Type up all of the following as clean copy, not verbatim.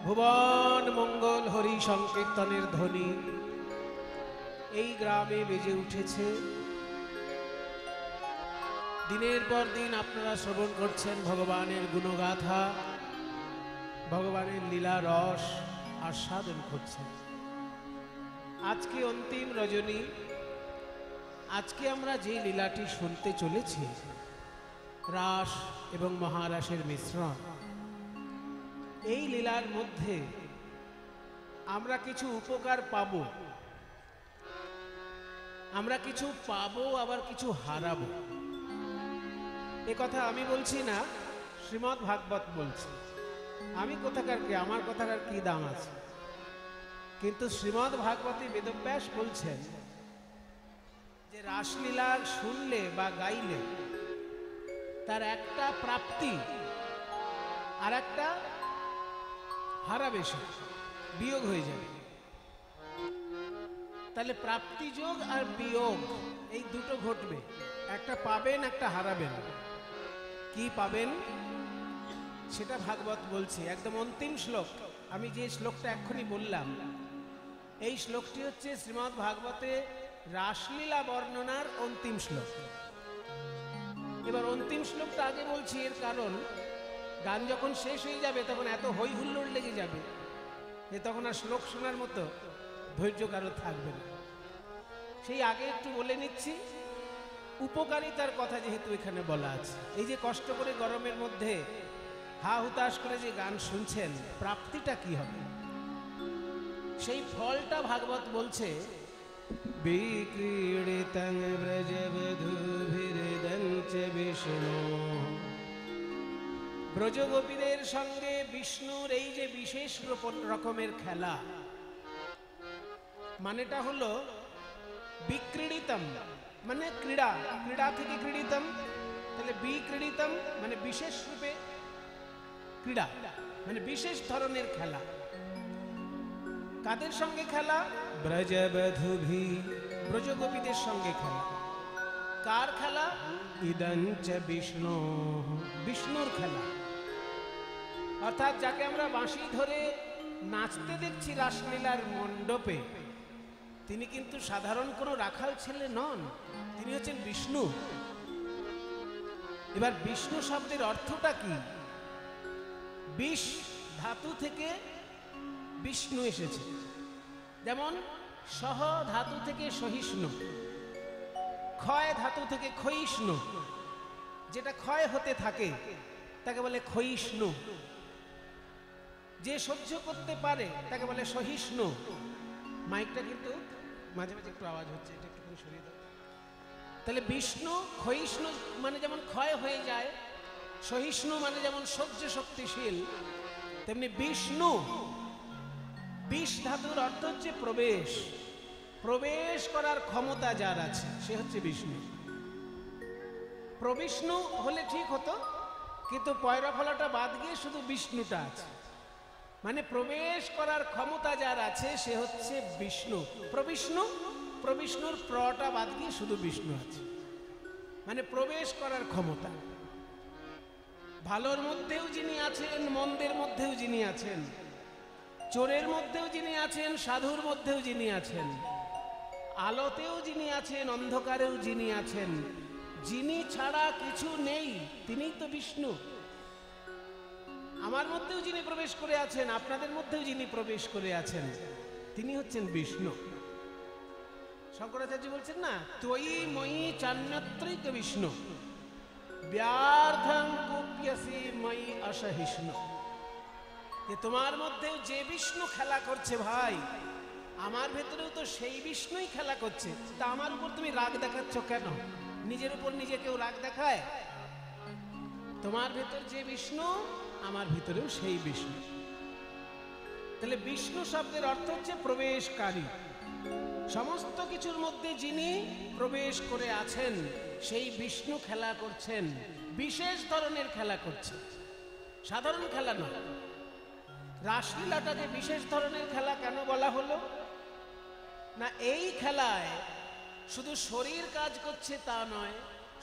ভুবন মঙ্গল হরি সংকীর্তনের ধ্বনি এই গ্রামে বেজে উঠেছে। দিনের পর দিন আপনারা শ্রবণ করছেন ভগবানের গুণগাথা, ভগবানের লীলা রস আস্বাদন করছেন। আজকে অন্তিম রজনী, আজকে আমরা যে লীলাটি শুনতে চলেছি রাস এবং মহারাসের মিশ্রণ। এই লীলার মধ্যে আমরা কিছু উপকার পাব, আমরা কিছু পাবো, আবার কিছু হারাবো। এ কথা আমি বলছি না, শ্রীমদ্ ভাগবত বলছে। আমি কোথাকার কি, আমার কথাকার কি দাম আছে? কিন্তু শ্রীমদ্ ভাগবতী বেদব্যাস বলছেন যে রাসলীলা শুনলে বা গাইলে তার একটা প্রাপ্তি আর একটা হারাবে, বিয়োগ হয়ে যাবে। তাহলে প্রাপ্তি যোগ আর বিয়োগ এই দুটো ঘটবে, একটা পাবেন একটা হারাবেন। কি পাবেন সেটা ভাগবত বলছে, একদম অন্তিম শ্লোক। আমি যে শ্লোকটা এক্ষুনি বললাম, এই শ্লোকটি হচ্ছে শ্রীমদ্ ভাগবতে রাসলীলা বর্ণনার অন্তিম শ্লোক। এবার অন্তিম শ্লোকটা আগে বলছি, এর কারণ গান যখন শেষ হয়ে যাবে তখন এত হই হুল্লোড় লেগে যাবে যে তখন আর শ্লোক শোনার মতো ধৈর্য কারো থাকবে না। সেই আগে একটু বলে নিচ্ছি উপকারিতার কথা, যেহেতু এখানে বলা আছে। এই যে কষ্ট করে গরমের মধ্যে হা হুতাশ করে যে গান শুনছেন, প্রাপ্তিটা কি হবে, সেই ফলটা ভাগবত বলছে। বিক্রীড়িতং ব্রজবধূভির্দঞ্চ বিষ্ণু, ব্রজগোপীদের সঙ্গে বিষ্ণুর এই যে বিশেষ রকমের খেলা, মানেটা হলো বিক্রীড়িতম মানে ক্রীড়া, ক্রীড়া থেকে ক্রীড়িতম, তাহলে বিক্রীড়িতম মানে বিশেষ রূপে ক্রীড়া, মানে বিশেষ ধরনের খেলা। কাদের সঙ্গে খেলা? ব্রজবধূভি, ব্রজগোপীদের সঙ্গে খেলা। কার খেলা? ইদঞ্চ বিষ্ণু, বিষ্ণুর খেলা। অর্থাৎ যাকে আমরা বাঁশি ধরে নাচতে দেখছি রাসলীলার মণ্ডপে, তিনি কিন্তু সাধারণ কোনো রাখাল ছেলে নন, তিনি হচ্ছেন বিষ্ণু। এবার বিষ্ণু শব্দের অর্থটা কি? বিষ ধাতু থেকে বিষ্ণু এসেছে, যেমন সহ ধাতু থেকে সহিষ্ণু, ক্ষয় ধাতু থেকে ক্ষয়িষ্ণু, যেটা ক্ষয় হতে থাকে তাকে বলে ক্ষয়িষ্ণু, যে সহ্য করতে পারে তাকে বলে সহিষ্ণু। মাইকটা কিন্তু মাঝে মাঝে একটু আওয়াজ হচ্ছে, এটা একটু সরিয়ে দাও। তাহলে বিষ্ণু ক্ষয়িষ্ণু মানে যেমন ক্ষয় হয়ে যায়, সহিষ্ণু মানে যেমন সহ্য শক্তিশীল, তেমনি বিষ্ণু, বিষ ধাতুর অর্থ হচ্ছে প্রবেশ, প্রবেশ করার ক্ষমতা যার আছে সে হচ্ছে বিষ্ণু। প্রবিষ্ণু হলে ঠিক হতো, কিন্তু পয়রা ফলাটা বাদ গিয়ে শুধু বিষ্ণুটা আছে, মানে প্রবেশ করার ক্ষমতা যার আছে সে হচ্ছে বিষ্ণু। প্রবিষ্ণু, প্রবিষ্ণুর প্রটা বাদ গিয়ে শুধু বিষ্ণু আছে, মানে প্রবেশ করার ক্ষমতা। ভালোর মধ্যেও যিনি আছেন, মন্দের মধ্যেও যিনি আছেন, চোরের মধ্যেও যিনি আছেন, সাধুর মধ্যেও যিনি আছেন, আলোতেও যিনি আছেন, অন্ধকারেও যিনি আছেন, যিনি ছাড়া কিছু নেই তিনিই তো বিষ্ণু। আমার মধ্যেও যিনি প্রবেশ করে আছেন, আপনাদের মধ্যেও যিনি প্রবেশ করে আছেন, তিনি হচ্ছেন বিষ্ণু। শঙ্করাচার্য বলছেন না, ত্বয়ি ময়ি চান্যত্রৈক বিষ্ণু ব্যার্ধং কুপ্যসি ময়ি অসহিষ্ণু। যে তোমার মধ্যেও যে বিষ্ণু খেলা করছে ভাই, আমার ভেতরেও তো সেই বিষ্ণুই খেলা করছে, তা আমার উপর তুমি রাগ দেখাচ্ছ কেন? নিজের উপর নিজে কেউ রাগ দেখায়? তোমার ভেতর যে বিষ্ণু, আমার ভিতরেও সেই বিষ্ণু। তাহলে বিষ্ণু শব্দের অর্থ হচ্ছে প্রবেশকারী। সমস্ত কিছুর মধ্যে যিনি প্রবেশ করে আছেন সেই বিষ্ণু খেলা করছেন, বিশেষ ধরনের খেলা করছেন, সাধারণ খেলা নয়। রাসলীলাটাকে বিশেষ ধরনের খেলা কেন বলা হলো? না, এই খেলায় শুধু শরীর কাজ করছে তা নয়,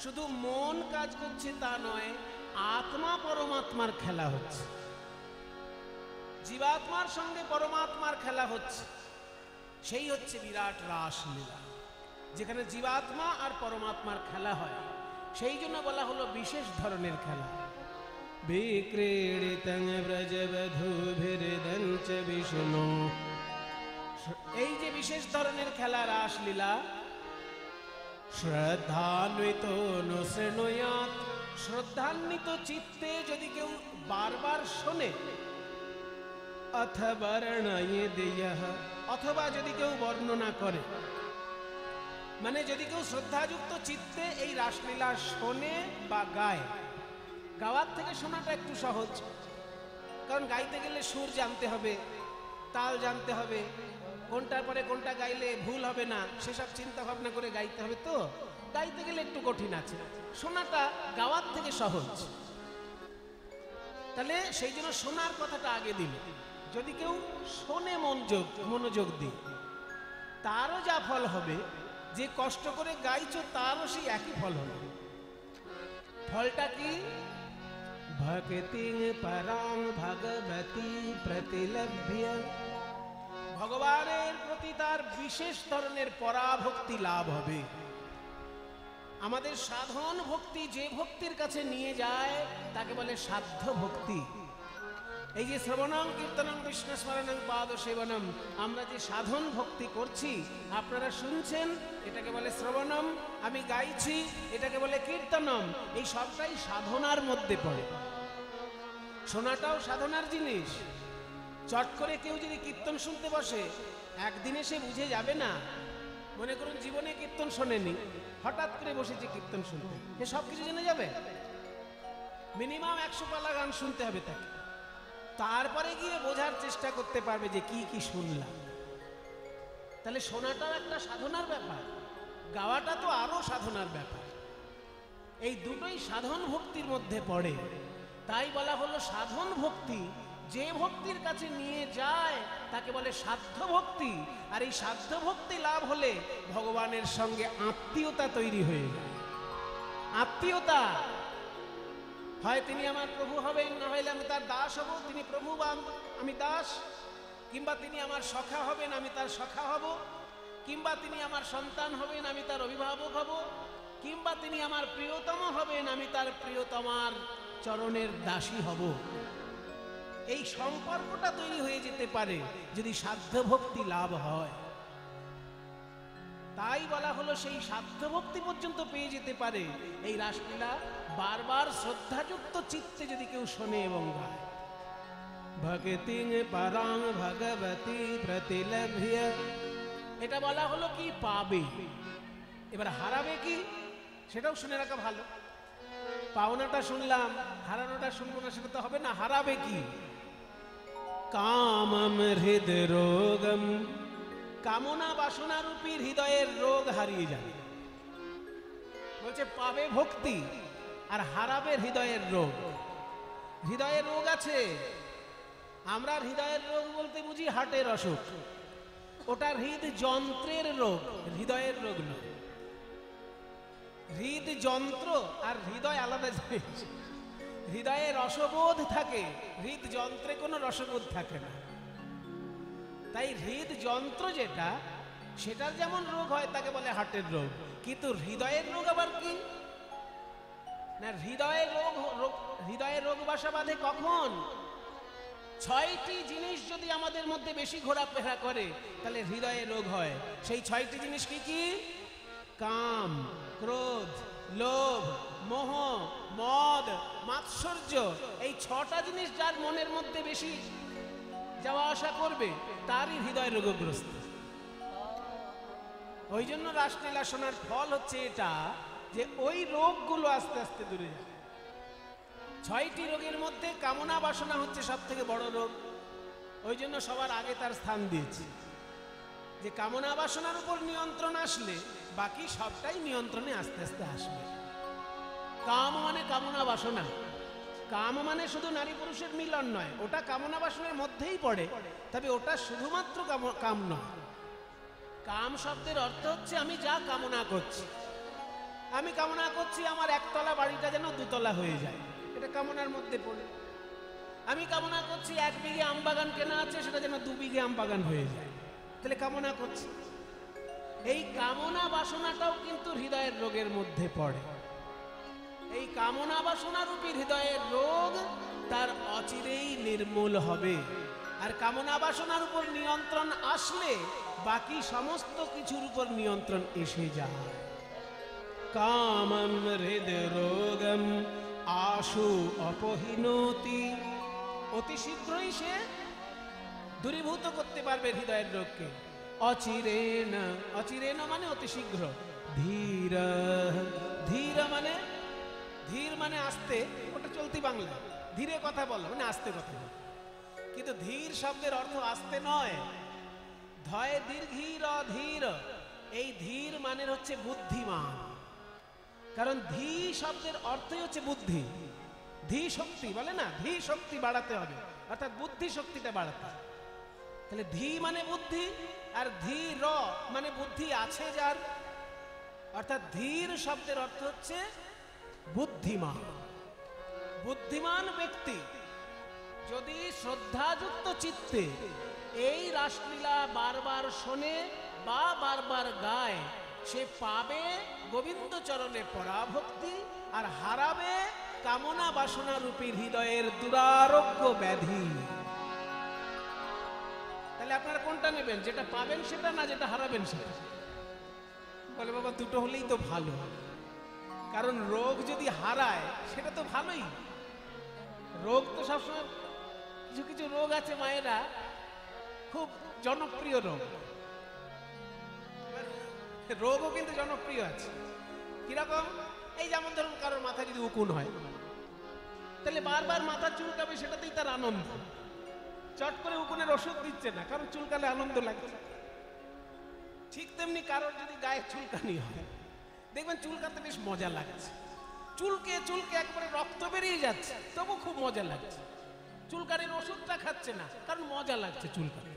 শুধু মন কাজ করছে তা নয়, আত্মা পরমাত্মার খেলা হচ্ছে। জীবাত্মার সঙ্গে পরমাত্মার খেলা হচ্ছে, সেই হচ্ছে বিরাট রাসলীলা, যেখানে জীবাত্মা আর পরমাত্মার খেলা হয়। সেই জন্য বলা হলো বিশেষ ধরনের খেলা। বিক্রীড়িতং ব্রজবধূভির্দঞ্চ বিষ্ণু, এই যে বিশেষ ধরনের খেলা রাসলীলা, শ্রদ্ধান্বিত অনুশৃণুয়াৎ, শ্রদ্ধান্বিত চিত্তে যদি কেউ বারবার শোনে, অথবা বর্ণয়েদিয়ঃ, অথবা যদি কেউ বর্ণনা করে, মানে যদি কেউ শ্রদ্ধাযুক্ত চিত্তে এই রাসলীলা শোনে বা গায়। গাওয়ার থেকে শোনাটা একটু সহজ, কারণ গাইতে গেলে সুর জানতে হবে, তাল জানতে হবে, কোনটার পরে কোনটা গাইলে ভুল হবে না সেসব চিন্তা ভাবনা করে গাইতে হবে, তো গাইতে গেলে একটু কঠিন আছে। শোনাটা গাওয়ার থেকে সহজ, তাহলে সেই জন্য শোনার কথাটা আগে দিল। যদি কেউ শোনে মনোযোগ দিয়ে, তারও যা ফল হবে, যে কষ্ট করে গাইছো তারও সেই একই ফল হবে। ফলটা কি? ভক্তি পরাং ভগবতী প্রতিলভ্য, ভগবানের প্রতি তার বিশেষ ধরনের পরাভক্তি লাভ হবে। আমাদের সাধন ভক্তি যে ভক্তির কাছে নিয়ে যায় তাকে বলে সাধ্য ভক্তি। এই যে শ্রবণং কীর্তনং বিষ্ণু স্মরণং পাদ সেবনম, আমরা যে সাধন ভক্তি করছি, আপনারা শুনছেন, এটাকে বলে শ্রবণম, আমি গাইছি, এটাকে বলে কীর্তনম। এই সবটাই সাধনার মধ্যে পড়ে। শোনাটাও সাধনার জিনিস। চট করে কেউ যদি কীর্তন শুনতে বসে, একদিনে সে বুঝে যাবে না। মনে করুন জীবনে কীর্তন শোনেনি, হঠাৎ করে বসেছে কীর্তন শুনতে, সে সব কিছু জেনে যাবে? মিনিমাম 100 পালা গান শুনতে হবে তাকে, তারপরে গিয়ে বোঝার চেষ্টা করতে পারবে যে কি কি শুনলাম। তাহলে শোনাটাও একটা সাধনার ব্যাপার, গাওয়াটা তো আরো সাধনার ব্যাপার। এই দুটোই সাধন ভক্তির মধ্যে পড়ে। তাই বলা হলো সাধন ভক্তি যে ভক্তির কাছে নিয়ে যায় তাকে বলে সাধ্য ভক্তি। আর এই সাধ্য ভক্তি লাভ হলে ভগবানের সঙ্গে আত্মীয়তা তৈরি হয়ে যায়। আত্মীয়তা হয় তিনি আমার প্রভু হবেন, না হলে আমি তার দাস হব, তিনি প্রভু বা আমি দাস, কিংবা তিনি আমার সখা হবেন, আমি তার সখা হব, কিংবা তিনি আমার সন্তান হবেন, আমি তার অভিভাবক হব, কিংবা তিনি আমার প্রিয়তম হবেন, আমি তার প্রিয়তমার চরণের দাসী হব। এই সম্পর্কটা তৈরি হয়ে যেতে পারে যদি সাধ্য ভক্তি লাভ হয়। তাই বলা হলো সেই সাধ্য ভক্তি পর্যন্ত পেয়ে যেতে পারে এই রাসলীলা বারবার শ্রদ্ধাযুক্ত চিত্তে যদি কেউ শোনে এবং গায়। ভক্তি পরাং ভগবতী প্রতিলভ্য, এটা বলা হলো কি পাবে। এবার হারাবে কি সেটাও শুনে রাখা ভালো। পাওনাটা শুনলাম, হারানোটা শুনবো না, সেটা তো হবে না। হারাবে কি? কামম হৃদরোগম, কামনা বাসনা রূপী হৃদয়ের রোগ হারিয়ে যাবে। বলছে পাবে ভক্তি আর হারাবে হৃদয়ের রোগ। হৃদয়ের রোগ আছে, আমরা হৃদয়ের রোগ বলতে বুঝি হার্টের অসুখ, ওটা হৃদযন্ত্রের রোগ, হৃদয়ের রোগ নয়। হৃদযন্ত্র আর হৃদয় আলাদা জিনিস। হৃদয়ে রসবোধ থাকে, হৃদযন্ত্রে কোনো রসবোধ থাকে না। তাই হৃদযন্ত্র যেটা, সেটার যেমন রোগ হয় তাকে বলে হার্টের রোগ, কিন্তু হৃদয়ের রোগ আবার কি না, হৃদয়ের রোগ বাসা বাঁধে কখন? 6টি জিনিস যদি আমাদের মধ্যে বেশি ঘোরাফেরা করে তাহলে হৃদয়ে রোগ হয়। সেই 6টি জিনিস কি কি? কাম, ক্রোধ, লোভ, মোহ, মদ, মাৎসর্য। এই 6টা জিনিস যার মনের মধ্যে বেশি যাওয়া আসা করবে তারই হৃদয় রোগগ্রস্ত। ওই জন্য রাসলীলা শোনার ফল হচ্ছে এটা, যে ওই রোগগুলো আস্তে আস্তে দূরে যাবে। 6টি রোগের মধ্যে কামনা বাসনা হচ্ছে সব থেকে বড় রোগ। ওই জন্য সবার আগে তার স্থান দিয়েছি, যে কামনা বাসনার উপর নিয়ন্ত্রণ আসলে বাকি সবটাই নিয়ন্ত্রণে আস্তে আস্তে আসবে। কাম মানে কামনা বাসনা, কাম মানে শুধু নারী পুরুষের মিলন নয়, ওটা কামনা বাসনার মধ্যেই পড়ে, তবে ওটা শুধুমাত্র কাম নয়। কাম শব্দের অর্থ হচ্ছে আমি যা কামনা করছি। আমি কামনা করছি আমার একতলা বাড়িটা যেন 2 তলা হয়ে যায়, এটা কামনার মধ্যে পড়ে। আমি কামনা করছি 1 বিঘে আম বাগান কেনা আছে, সেটা যেন 2 বিঘে আম বাগান হয়ে যায়। তাহলে কামনা করছি। এই কামনা বাসনাটাও কিন্তু হৃদয়ের রোগের মধ্যে পড়ে। এই কামনা বাসনা রূপী হৃদয়ের রোগ তার অচিরেই নির্মূল হবে। আর কামনা বাসনার উপর নিয়ন্ত্রণ আসলে বাকি সমস্ত কিছুর উপর নিয়ন্ত্রণ এসে যায়। কামম হৃদরোগম আশু অপহীনতি, অতি শীঘ্রই সে দূরীভূত করতে পারবে হৃদয়ের রোগকে। অচিরেণ, অচিরেণ মানে অতি শীঘ্র। ধীর, ধীর মানে, ধীর মানে আস্তে, ওটা চলতি বাংলা। ধীরে কথা বলো মানে আস্তে কথা বলো, কিন্তু ধীর শব্দের অর্থ আস্তে নয়। ধয় দীর্ঘির ধীর, এই ধীর মানে হচ্ছে বুদ্ধিমান। কারণ ধী শব্দের অর্থই হচ্ছে বুদ্ধি। ধী শক্তি বলে না, ধী শক্তি বাড়াতে হবে, অর্থাৎ বুদ্ধি শক্তিটা বাড়াতে হবে। তাহলে ধী মানে বুদ্ধি, আর ধীর মানে বুদ্ধি আছে যার, অর্থাৎ ধীর শব্দের অর্থ হচ্ছে বুদ্ধিমান। বুদ্ধিমান ব্যক্তি যদি শ্রদ্ধাযুক্ত চিত্তে এই রাসলীলা বারবার শোনে বা বারবার গায়, সে পাবে গোবিন্দ চরণে পরাভক্তি আর হারাবে কামনা বাসনা রূপী হৃদয়ের দুরারোগ্য ব্যাধি। তাহলে আপনারা কোনটা নেবেন? যেটা পাবেন সেটা, না যেটা হারাবেন সেটা? বলে বাবা দুটো হলেই তো ভালো, কারণ রোগ যদি হারায় সেটা তো ভালোই। রোগ তো সবসময়, কিছু কিছু রোগ আছে মায়েরা খুব জনপ্রিয় রোগ, রোগও কিন্তু জনপ্রিয় আছে। কিরকম? এই যেমন ধরুন কারোর মাথা যদি উকুন হয়, তাহলে বারবার মাথা চুলকাবে, সেটাতেই তার আনন্দ। চট করে উকুনের ওষুধ দিচ্ছে না, কারণ চুলকালে আনন্দ লাগছে। ঠিক তেমনি কারোর যদি গায়ে চুলকানি হয়, দেখবেন চুলকাতে বেশ মজা লাগছে। চুলকে চুলকে একবারে রক্ত বেরিয়ে যাচ্ছে, তবু খুব মজা লাগছে। চুলকানির ওষুধটা খাচ্ছে না, কারণ মজা লাগছে চুলকানি।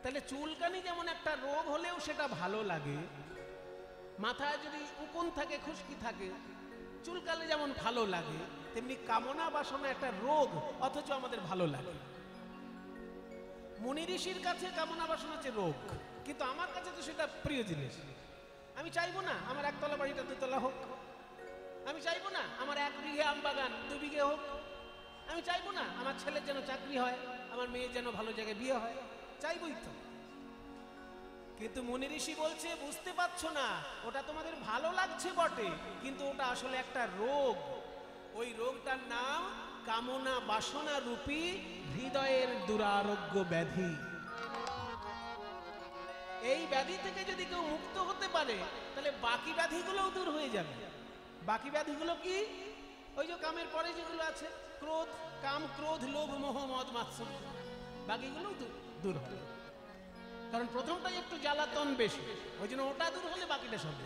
তাহলে চুলকানি যেমন একটা রোগ হলেও সেটা ভালো লাগে, মাথায় যদি উকুন থাকে, খুশকি থাকে, চুলকালে যেমন ভালো লাগে, তেমনি কামনা বাসনা একটা রোগ, অথচ আমাদের ভালো লাগে। মুনি ঋষির কাছে কামনা বাসনা হচ্ছে রোগ, কিন্তু আমার কাছে তো সেটা প্রিয় জিনিস। আমি চাইবো না আমার 1 তলা বাড়িটা 2 তলা হোক, আমি চাইবো না আমার 1 বিঘে আম বাগান 2 বিঘে হোক, আমি চাইবো না আমার ছেলের যেন চাকরি হয়, আমার মেয়ের যেন ভালো জায়গায় বিয়ে হয়, চাইবই তো। কিন্তু মুনি ঋষি বলছে বুঝতে পারছো না, ওটা তোমাদের ভালো লাগছে বটে, কিন্তু ওটা আসলে একটা রোগ। ওই রোগটার নাম কামনা বাসনা রূপী হৃদয়ের দুরারোগ্য ব্যাধি। এই ব্যাধি থেকে যদি কেউ মুক্ত হতে পারে, তাহলে বাকি ব্যাধিগুলোও দূর হয়ে যাবে। বাকি ব্যাধিগুলো কি? ওই যে কামের পরে যেগুলো আছে, ক্রোধ, কাম, ক্রোধ, লোভ, মোহ, মদ, মাৎসর্য, বাকিগুলোও দূর হবে। কারণ প্রথমটাই একটু জ্বালাতন বেশি, ওই জন্য ওটা দূর হলে বাকিটা সব।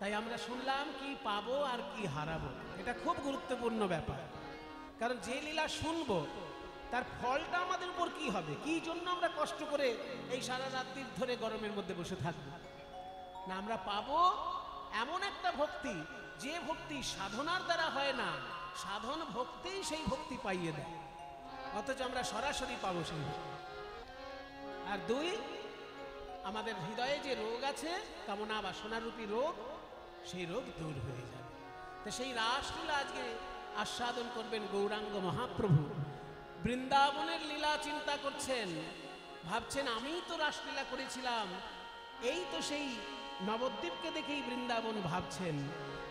তাই আমরা শুনলাম কি পাবো আর কি হারাবো, এটা খুব গুরুত্বপূর্ণ ব্যাপার। কারণ যে লীলা শুনবো তার ফলটা আমাদের উপর কি হবে, কি জন্য আমরা কষ্ট করে এই সারা রাত্রি ধরে গরমের মধ্যে বসে থাকবো না? আমরা পাবো এমন একটা ভক্তি, যে ভক্তি সাধনার দ্বারা হয় না, সাধন ভক্তিই সেই ভক্তি পাইয়ে দেয়, অথচ আমরা সরাসরি পাবো সেই। আর 2, আমাদের হৃদয়ে যে রোগ আছে কামনা বাসনারূপী রোগ, সেই রোগ দূর হয়ে যাবে। তো সেই রাসলীলা আজকে আস্বাদন করবেন গৌরাঙ্গ মহাপ্রভু। বৃন্দাবনের লীলা চিন্তা করছেন, ভাবছেন আমি তো রাসলীলা করেছিলাম, এই তো সেই নবদ্বীপকে দেখেই বৃন্দাবন ভাবছেন,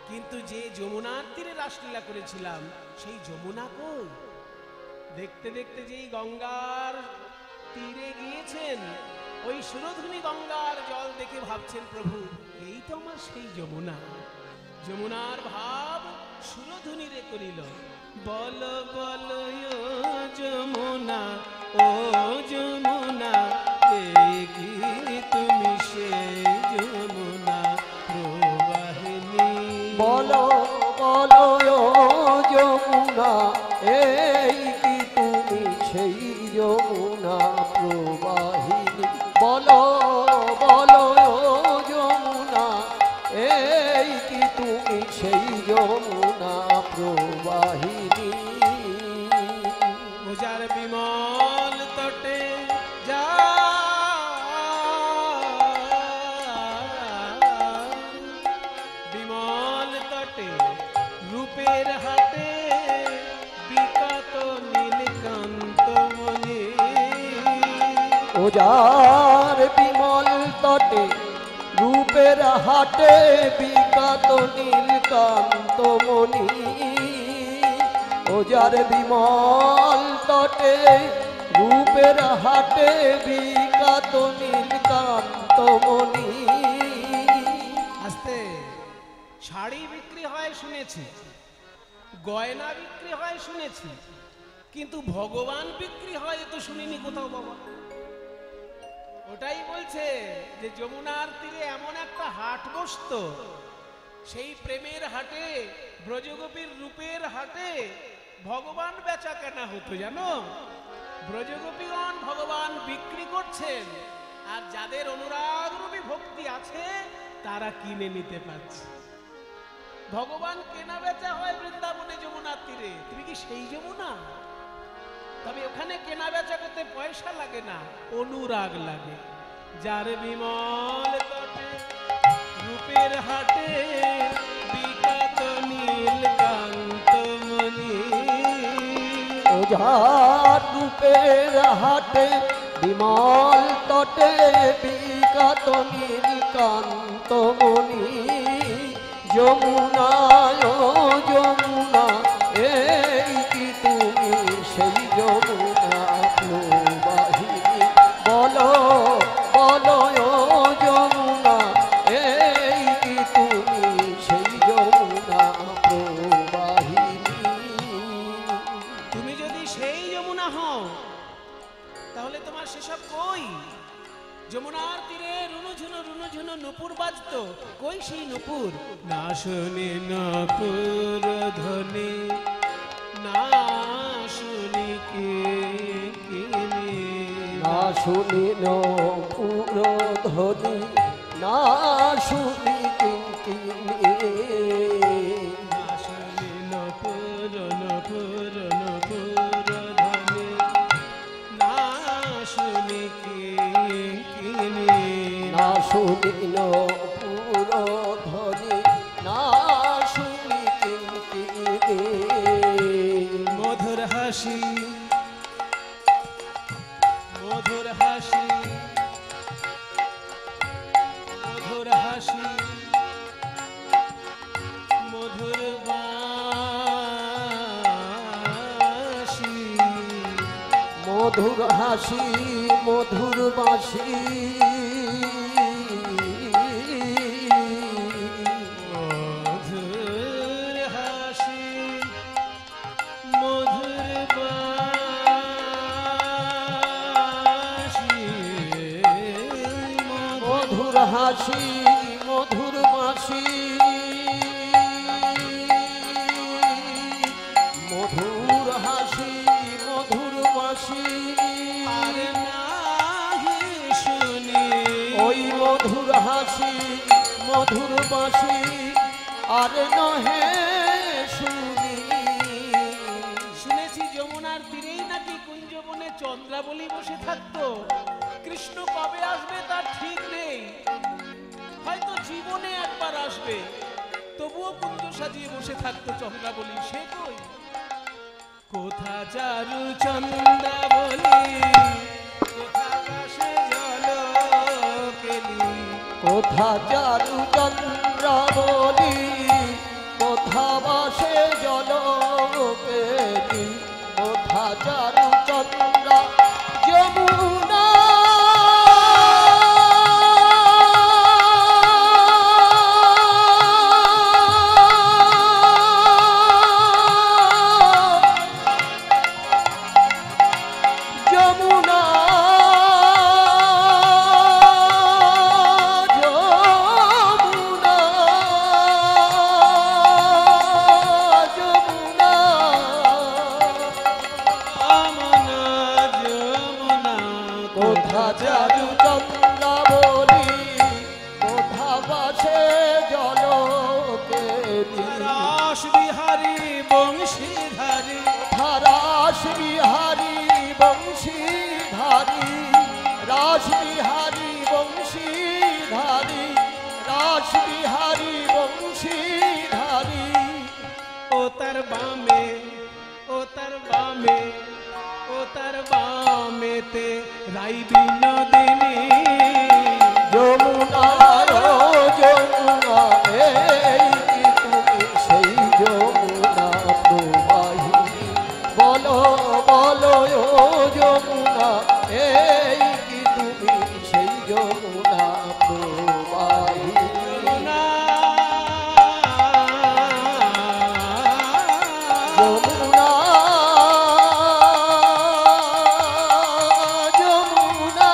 কিন্তু যে যমুনার তীরে রাসলীলা করেছিলাম সেই যমুনা কই? দেখতে দেখতে যেই গঙ্গার তীরে গিয়েছেন, ওই সুরধুনী গঙ্গার জল দেখে ভাবছেন প্রভু এই তো আমার সেই যমুনা। যমুনার ভাব সুরধুনী রে করিল, বল বল যমুনা, ও যমুনা, এই কি তুমি সেই যমুনা প্রবাহিনী? বলো বলো যমুনা, এই কি তুমি সেই যমুনা প্রবাহিনী? বলো বলো যমুনা, এই কি তুমি সেই যমুনা প্রবাহিনী? রূপের হাটে বিকাত নীলকান্ত মনি। ও যার বিমল তটে রূপের হাটে বিকাত নীলকান্ত মনি। ও যার বিমল তটে রূপের হাটে বিকাত নীলকান্ত মনি। আস্তে। শাড়ি বিক্রি হয় শুনেছি, গয়না বিক্রি হয় শুনেছি, কিন্তু ভগবান বিক্রি হয় এ তো শুনিনি কোথাও বাবা। ওটাই বলছে যে যমুনার তীরে এমন একটা হাট বসতো, সেই প্রেমের হাটে, ব্রজগোপীর রূপের হাটে ভগবান বেচা কেনা হতো জানো। ব্রজগোপীগণ ভগবান বিক্রি করছেন, আর যাদের অনুরাগ রূপী ভক্তি আছে তারা কিনে নিতে পারছে। ভগবান কেনা বেচা হয় বৃন্দাবনে যমুনার তীরে। তুমি কি সেই যমুনা? তবে ওখানে কেনা বেচা করতে পয়সা লাগে না, অনুরাগ লাগে। যার বিমল তটে রূপের হাটে বিকাত নীলকান্ত মনি। ও যার রূপের হাটে বিমল তটে বিকাত নীলকান্ত মনি। যমুনায় ও যমুনা এই কি তুমি সেই যমুনা প্রবাহিনী। বলো বলো ও যমুনা এই কি তুমি সেই যমুনা প্রবাহিনী। তুমি যদি সেই যমুনা হও তাহলে তোমার সেসব কই? যমুনার তীরে রুনুঝুনো নুপুর বাজতো, কই সেই নুপুর? না শুনি নপুর ধ্বনি, না শুনি কে কিনি। না শুনি নপুর ধ্বনি, না শুনি কিঙ্কিনি। না শুনি নপুর ধ্বনি, না শুনি কে কিনি। না শুনি নপুর ধ্বনি, না শুনি কিঙ্কিনি। মধুর হাসি, মধুর হাসি, মধুর হাসি, মধুর বাঁশি। মধুর হাসি মধুর বাঁশি। মধুর হাসি, মধুর বাঁশি। মধুর হাসি মধুর বাঁশি। মধুর হাসি মধুর বাঁশি। আর নাহি শুনি ওই মধুর হাসি মধুর বাঁশি আর নহে শুনি। শুনেছি যমুনার তীরেই নাকি কুঞ্জবনে চন্দ্রাবলী বসে থাকতো। কৃষ্ণ কবে আসবে তার ঠিক নেই, হয়তো জীবনে একবার আসবে, তবুও কুঞ্জ সাজিয়ে বসে থাকতো চন্দ্রাবলী। সে কই? কোথা চারু চন্দ্রাবলী, কোথা কাশে জল কেলি। কোথা চারু চন্দ্রাবলী, কোথা বাসে জলকেলি। কোথা চারু চন্দ্রা যমুনা। যমুনা যমুনা যমুনা। যমুনা যমুনা কোথা চারু চন্দ্রাবলী, কোথা বাসে জলকেলি। রাস বিহারী বংশীধারী, রাস বিহারী বংশীধারী। রাস বিহারী বংশীধারী। রাস বিহারী বংশীধারী। ও তার তার বামে, ও তার বামে, ও তার বামেতে রাই বিনোদিনী। যমুনা যমুনা এই কি তুমি সেই যমুনা প্রবাহিনী, বলো বলো ও যমুনা এই কি তুমি সেই যমুনা প্রবাহিনী। যমুনা যমুনা যমুনা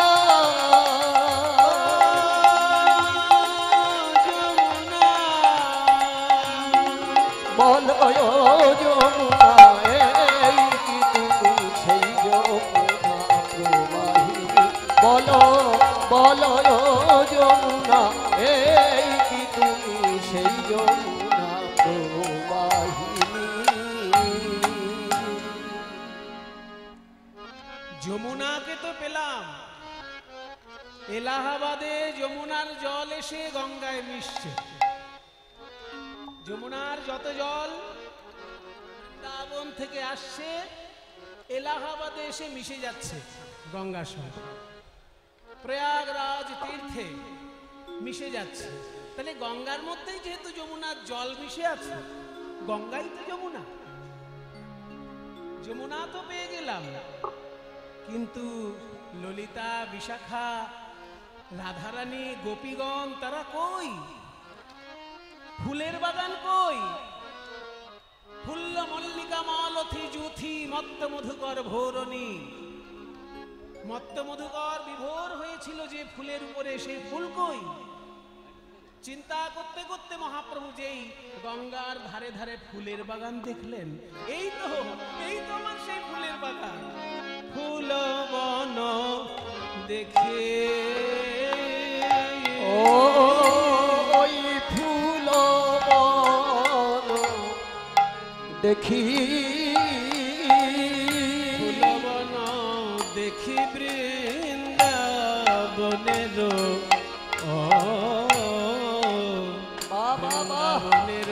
বলো যমুনা এই কি তুমি সেই যমুনা প্রবাহিনী, বলো বলো যমুনা এই কি তুমি সেই যমুনা প্রবাহিনী। যমুনাকে তো পেলাম, এলাহাবাদে যমুনার জল এসে গঙ্গায় মিশছে। যমুনার যত জল বৃন্দাবন থেকে আসছে এলাহাবাদে এসে মিশে যাচ্ছে গঙ্গার সঙ্গে, প্রয়াগরাজ তীর্থে মিশে যাচ্ছে। তাহলে গঙ্গার মধ্যেই যেহেতু যমুনার জল মিশে আছে, গঙ্গাই তো যমুনা। যমুনা তো পেয়ে গেলাম, কিন্তু ললিতা, বিশাখা, রাধারানী, গোপীগণ তারা কই? ফুলের বাগান কই? ফুল্ল মল্লিকা মালথি জুথি মত্ত মধুকর ভোরণী। মত্ত মধুকর বিভোর হয়েছিল যে ফুলের উপরে, সেই ফুল কই? চিন্তা করতে করতে মহাপ্রভু যেই গঙ্গার ধারে ধারে ফুলের বাগান দেখলেন, এই তো আমার সেই ফুলের বাগান। ফুল বন দেখে ওই ফুল বন দেখি, ফুল বন দেখি বৃন্দাবনের বৃন্দাবনের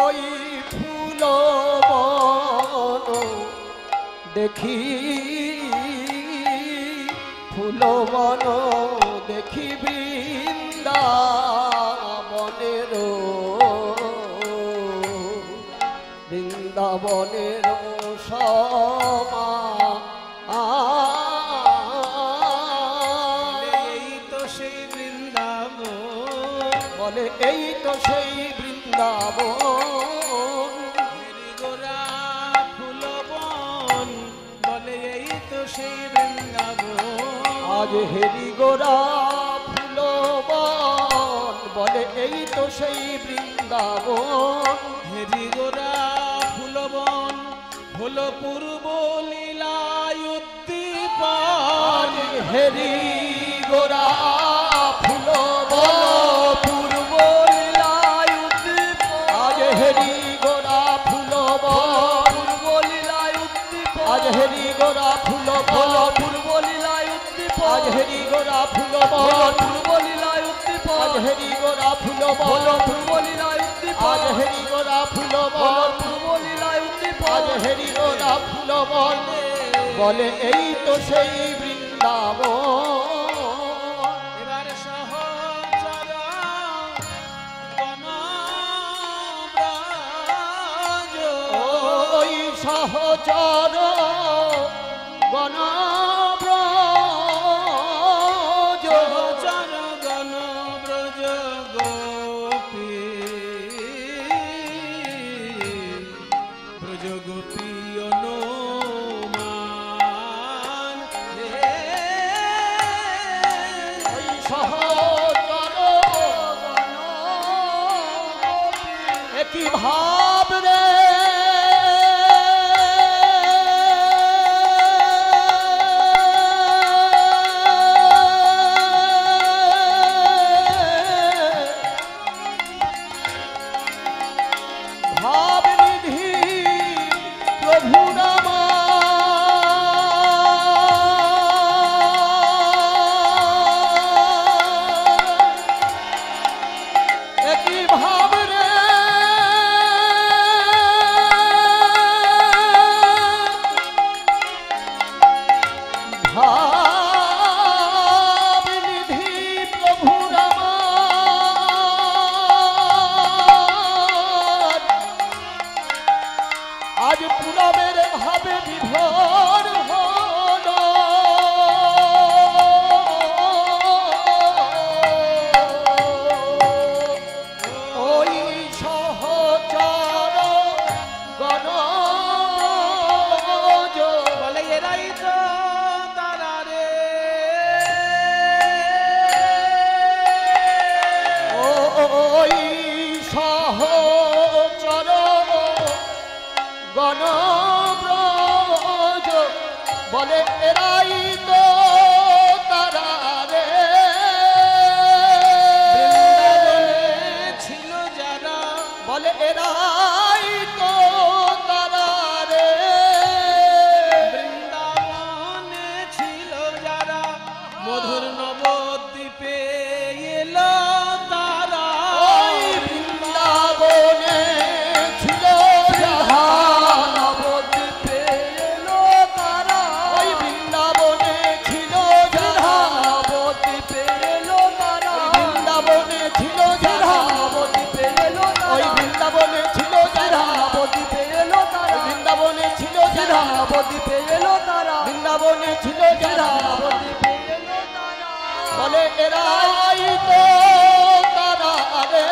ওই ফুল বন দেখি, ফুল বন দেখি বৃন্দাবনের বৃন্দাবনের সমা এই তো সেই বৃন্দাবন, বলে এই তো সেই বৃন্দাবন। হেরি গোরা ফুল বন, বলে এই তো সেই বৃন্দাবন। আজ হেরি গোরা ফুল বন, বলে এই তো সেই বৃন্দাবন। হেরি গোরা ফুল বন হলো পূর্ব লীলায় উদ্দীপন। হেরি গোরা ফুল বন পূর্ব লীলায় উদ্দীপন। আজ হেরি গোরা ফুল বন পূর্ব লীলায় উদ্দীপন। আজ হেরি গোরা ফুল বন পূর্ব লীলায় উদ্দীপন। আজ হেরি গোরা ফুল বন পূর্ব লীলায় উদ্দীপন। আজ হেরি গোরা ফুল বন পূর্ব লীলায় উদ্দীপন। আজ হেরি গোরা ফুল বন পূর্ব লীলায় উদ্দীপন। আজ হেরি গোরা ফুল বন বলে এই তো সেই বৃন্দাবন। এবার সহচর বনব্রজ, ওই সহচর গণব্রজ, সহচর গণব্রজ গোপী, ব্রজ গোপী অনুমান রে। ওই সহচর একই ভাব রে। ভাব নিধি প্রভু নামা গণব্রজ বলে এরাই তো তারা রে বৃন্দাবনে ছিল যারা বলে এরাই তো তারা রে বৃন্দাবনে ছিল যারা মধুর নবদ্বীপে এলো তারা ওই বৃন্দাবনে ছিল যাহা নবদ্বীপে এলো তারা ওই বৃন্দাবনে ছিল যাহা নবদ্বীপে এলো তারা বৃন্দাবনে ছিল যাহা নবদ্বীপে এলো ওই বৃন্দাবনে ছিল যাহা নবদ্বীপে এলো তারা বৃন্দাবনে ছিল যাহা নবদ্বীপে এলো তারা বৃন্দাবনে ছিল যাহা নবদ্বীপে এলো তারা বলে এরাই তো তারা রে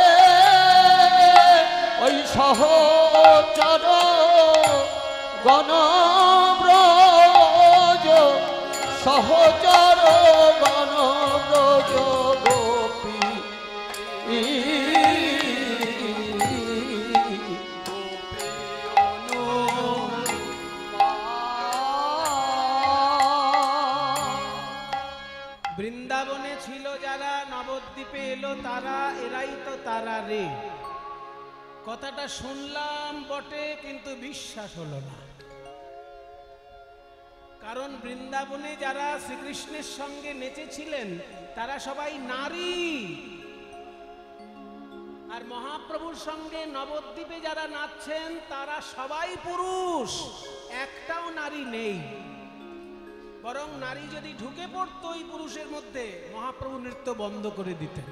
ওই সহচর গণব্রজ সহচর গণব্রজ গোপী বৃন্দাবনে ছিল যারা নবদ্বীপে এলো তারা এরাই তো তারা রে। কথাটা শুনলাম বটে কিন্তু বিশ্বাস হলো না, কারণ বৃন্দাবনে যারা শ্রীকৃষ্ণের সঙ্গে নেচেছিলেন তারা সবাই নারী, আর মহাপ্রভুর সঙ্গে নবদ্বীপে যারা নাচছেন তারা সবাই পুরুষ, একটাও নারী নেই। বরং নারী যদি ঢুকে পড়তো ওই পুরুষের মধ্যে মহাপ্রভু নৃত্য বন্ধ করে দিতেন।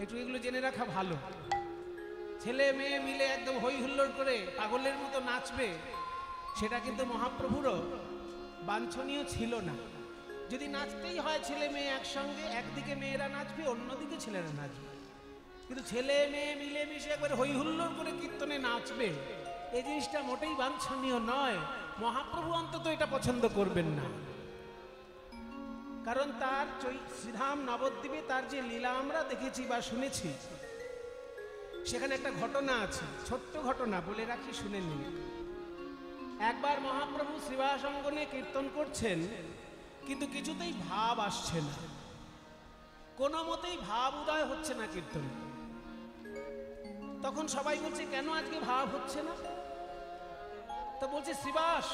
একটু এগুলো জেনে রাখা ভালো। ছেলে মেয়ে মিলে একদম হই হুল্লোড় করে পাগলের মতো নাচবে, সেটা কিন্তু মহাপ্রভুরও বাঞ্ছনীয় ছিল না। যদি নাচতেই হয় ছেলে মেয়ে একসঙ্গে, একদিকে মেয়েরা নাচবে অন্যদিকে ছেলেরা নাচবে, কিন্তু ছেলে মেয়ে মিলেমিশে একবার হই হুল্লোড় করে কীর্তনে নাচবে, এই জিনিসটা মোটেই বাঞ্ছনীয় নয়। মহাপ্রভু অন্তত এটা পছন্দ করবেন না, কারণ তার শ্রীধাম নবদ্বীপে তার যে লীলা আমরা দেখেছি বা শুনেছি, সেখানে একটা ঘটনা আছে, ছোট্ট ঘটনা বলে রাখি, শুনে নিন। একবার মহাপ্রভু শ্রীবাস অঙ্গনে কীর্তন করছেন, কিন্তু কিছুতেই ভাব আসছে না, কোনো মতেই ভাব উদয় হচ্ছে না কীর্তনে। তখন সবাই বলছে কেন আজকে ভাব হচ্ছে না? তো বলছে শ্রীবাস,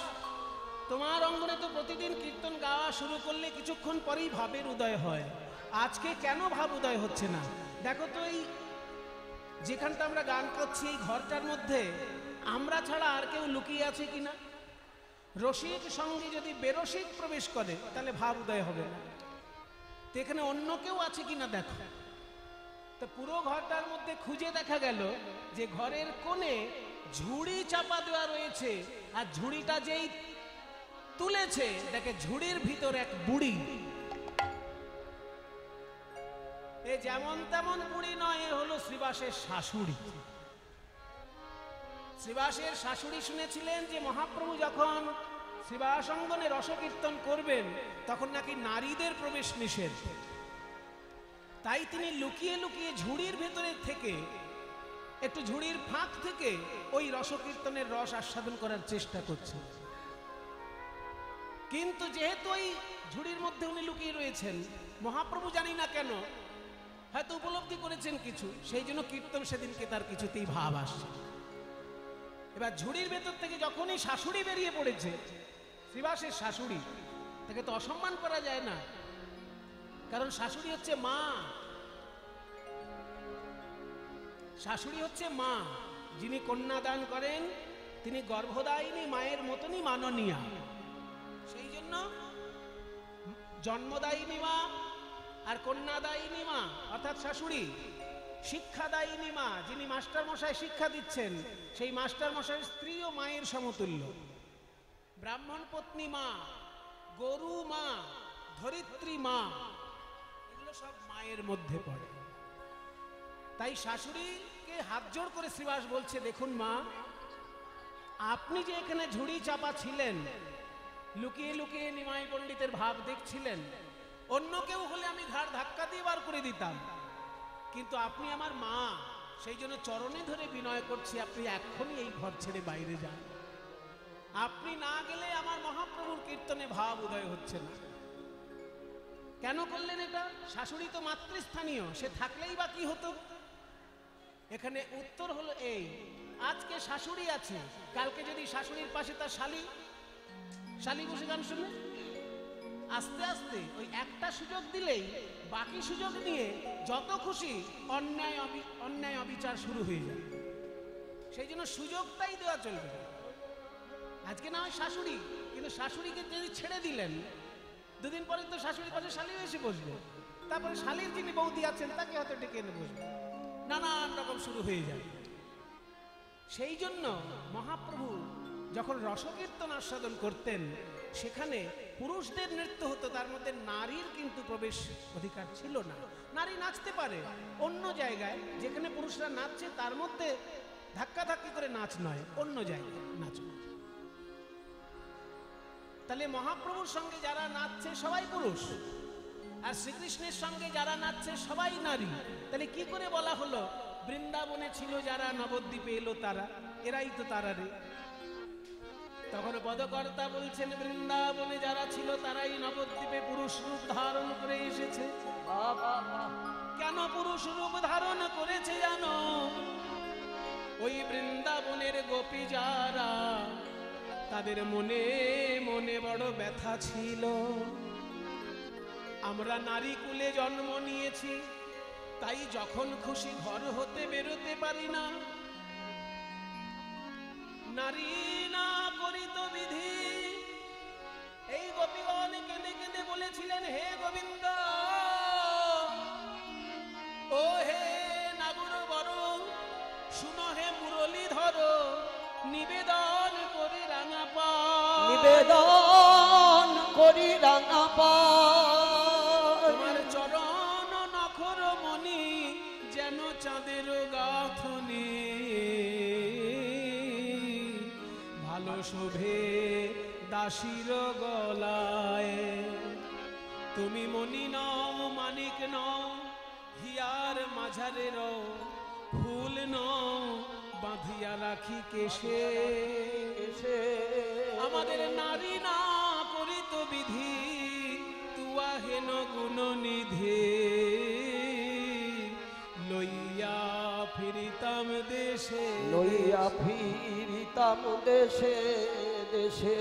তোমার অঙ্গনে তো প্রতিদিন কীর্তন গাওয়া শুরু করলে কিছুক্ষণ পরেই ভাবের উদয় হয়, আজকে কেন ভাব উদয় হচ্ছে না? দেখো তো এই যেখানটা আমরা গান করছি এই ঘরটার মধ্যে আমরা ছাড়া আর কেউ লুকিয়ে আছে কিনা? রসিক সঙ্গে যদি বেরসিক প্রবেশ করে তাহলে ভাব উদয় হবে না, তো এখানে অন্য কেউ আছে কিনা দেখো। তো পুরো ঘরটার মধ্যে খুঁজে দেখা গেল যে ঘরের কোণে ঝুড়ি চাপা দেওয়া রয়েছে, আর ঝুড়িটা যেই তুলেছে দেখে ঝুড়ির ভিতর এক বুড়ি। এ যেমন তেমন বুড়ি নয়, এ হলো শ্রীবাসের শাশুড়ি। শ্রীবাসের শাশুড়ি শুনেছিলেন যে মহাপ্রভু যখন শ্রীবাস অঙ্গনে রসকীর্তন করবেন তখন নাকি নারীদের প্রবেশ নিষেধ, তাই তিনি লুকিয়ে লুকিয়ে ঝুড়ির ভেতরে থেকে একটু ঝুড়ির ফাঁক থেকে ওই রসকীর্তনের রস আস্বাদন করার চেষ্টা করছেন। কিন্তু যেহেতু ওই ঝুড়ির মধ্যে উনি লুকিয়ে রয়েছেন, মহাপ্রভু জানি না কেন হয়তো উপলব্ধি করেছেন কিছু, সেই জন্য কীর্তন সেদিনকে তার কিছুতেই ভাব আসছে। এবার ঝুড়ির ভেতর থেকে যখনই শাশুড়ি বেরিয়ে পড়েছে, শ্রীবাসের শাশুড়ি, তাকে তো অসম্মান করা যায় না, কারণ শাশুড়ি হচ্ছে মা। শাশুড়ি হচ্ছে মা, যিনি কন্যাদান করেন তিনি গর্ভদায়িনী মায়ের মতনই মাননীয়া। সেই জন্য জন্মদায়িনী মা আর কন্যাদায়িনী মা অর্থাৎ শাশুড়ি, শিক্ষাদায়িনী মা যিনি মাস্টার মশাই শিক্ষা দিচ্ছেন, সেই মাস্টার মশাইয়ের স্ত্রী ও মায়ের সমতুল্য। ব্রাহ্মণ পত্নী মা, গরু মা, ধরিত্রী মা, এগুলো সব মায়ের মধ্যে পড়ে। তাই শাশুড়িকে হাত জোড় করে শ্রীবাস বলছে, দেখুন মা, আপনি যে এখানে ঝুড়ি চাপা ছিলেন, লুকিয়ে লুকিয়ে নিমাই পণ্ডিতের ভাব দেখছিলেন, অন্য কেউ হলে আমি ঘাড় ধাক্কা দিয়ে বার করে দিতাম, কিন্তু আপনি আমার মা, সেই জন্য চরণে ধরে বিনয় করছি, আপনি এক্ষুনি এই ঘর ছেড়ে বাইরে যান। আপনি না গেলে আমার মহাপ্রভুর কীর্তনে ভাব উদয় হচ্ছে না। কেন করলেন এটা? শাশুড়ি তো মাতৃস্থানীয়, সে থাকলেই বা কি হতো? এখানে উত্তর হলো এই, আজকে শাশুড়ি আছে, কালকে যদি শাশুড়ির পাশে তার শালি বসে গান শুনে, আস্তে আস্তে ওই একটা সুযোগ দিলেই বাকি সুযোগ নিয়ে যত খুশি অন্যায় অবিচার শুরু হয়ে যায়। সেই জন্য সুযোগটাই দেওয়া চলবে না। আজকে না হয় শাশুড়ি, কিন্তু শাশুড়িকে যদি ছেড়ে দিলেন, দুদিন পরে তো শাশুড়ির পাশে শালিও এসে বসবে, তারপরে শালির যিনি বৌদি আছেন তাকে হয়তো ডেকে এনে বসবে, নানান রকম শুরু হয়ে যায়। সেই জন্য মহাপ্রভু যখন রসকীর্তন আস্বাদন করতেন, সেখানে পুরুষদের নৃত্য হতো, তার মধ্যে নারীর কিন্তু প্রবেশ অধিকার ছিল না। নারী নাচতে পারে অন্য জায়গায়, যেখানে পুরুষরা নাচছে তার মধ্যে ধাক্কাধাক্কি করে নাচ নয়, অন্য জায়গায় নাচ। তাহলে মহাপ্রভুর সঙ্গে যারা নাচছে সবাই পুরুষ, আর শ্রীকৃষ্ণের সঙ্গে যারা নাচছে সবাই নারী। তাহলে কি করে বলা হলো বৃন্দাবনে ছিল যারা নবদ্বীপে এলো তারা? এরাই তো তারা রে। তখন পদকর্তা বলছেন, বৃন্দাবনে যারা ছিল তারাই নবদ্বীপে পুরুষ রূপ ধারণ করে এসেছে। কেন পুরুষ রূপ ধারণ করেছে জানো? ওই বৃন্দাবনের গোপী যারা, তাদের মনে মনে বড় ব্যথা ছিল। আমরা নারী কুলে জন্ম নিয়েছি, তাই যখন খুশি ঘর হতে বেরোতে পারি না। নারী না করিত বিধি, এই গোপীগণ কেঁদে কেঁদে বলেছিলেন, হে গোবিন্দ, ও হে নাগুর বড়, শুনো হে মুরলী ধর, নিবেদন করি রাঙা পা, নিবেদন করি রাঙা পা, তোমার চরণ নখর মনি যেন চাঁদের গাঁথনি, ভালো শোভে দাসীর গলায়। তুমি মনি নও, মানিক নও, হিয়ার মাঝারের ফুল নও, বাঁধিয়া রাখি কেশে। আমাদের নারী না করিত বিধি, তুয়া হেন গুণ নিধি, লইয়া ফিরিতাম দেশে, লইয়া ফিরিতাম দেশে দেশে।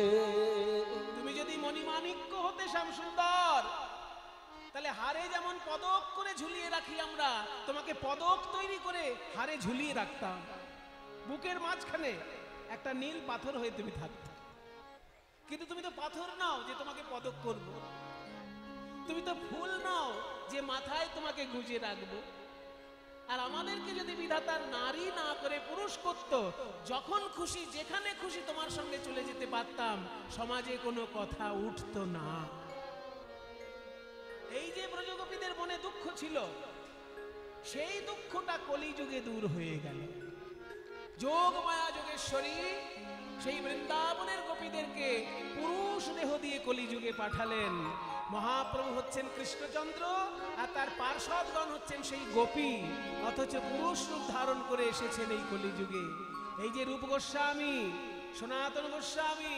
তুমি যদি মণিমাণিক্য হতে শ্যামসুন্দর, তাহলে হারে যেমন পদক করে ঝুলিয়ে রাখি আমরা, তোমাকে পদক তৈরি করে হারে ঝুলিয়ে রাখতাম। বুকের মাঝখানে একটা নীল পাথর হয়ে তুমি থাকতে। কিন্তু তুমি তো পাথর নাও যে তোমাকে পদক করব, তুমি তো ফুল নাও যে মাথায় তোমাকে গুজে রাখবো। আর আমাদেরকে যদি বিধাতা নারী না করে পুরুষ করত, যখন খুশি যেখানে খুশি তোমার সঙ্গে চলে যেতে পারতাম, সমাজে কোনো কথা উঠতো না। এই যে ব্রজগোপীদের মনে দুঃখ ছিল, সেই দুঃখটা কলিযুগে দূর হয়ে গেল। যোগ মায়া যোগেশ্বরী সেই বৃন্দাবনের গোপীদেরকে পুরুষ দেহ দিয়ে কলিযুগে পাঠালেন। মহাপ্রভু হচ্ছেন কৃষ্ণচন্দ্র, আর তার পার্ষদগণ হচ্ছেন সেই গোপী, অথচ পুরুষ রূপ ধারণ করে এসেছেন এই কলিযুগে। এই যে রূপ গোস্বামী, সনাতন গোস্বামী,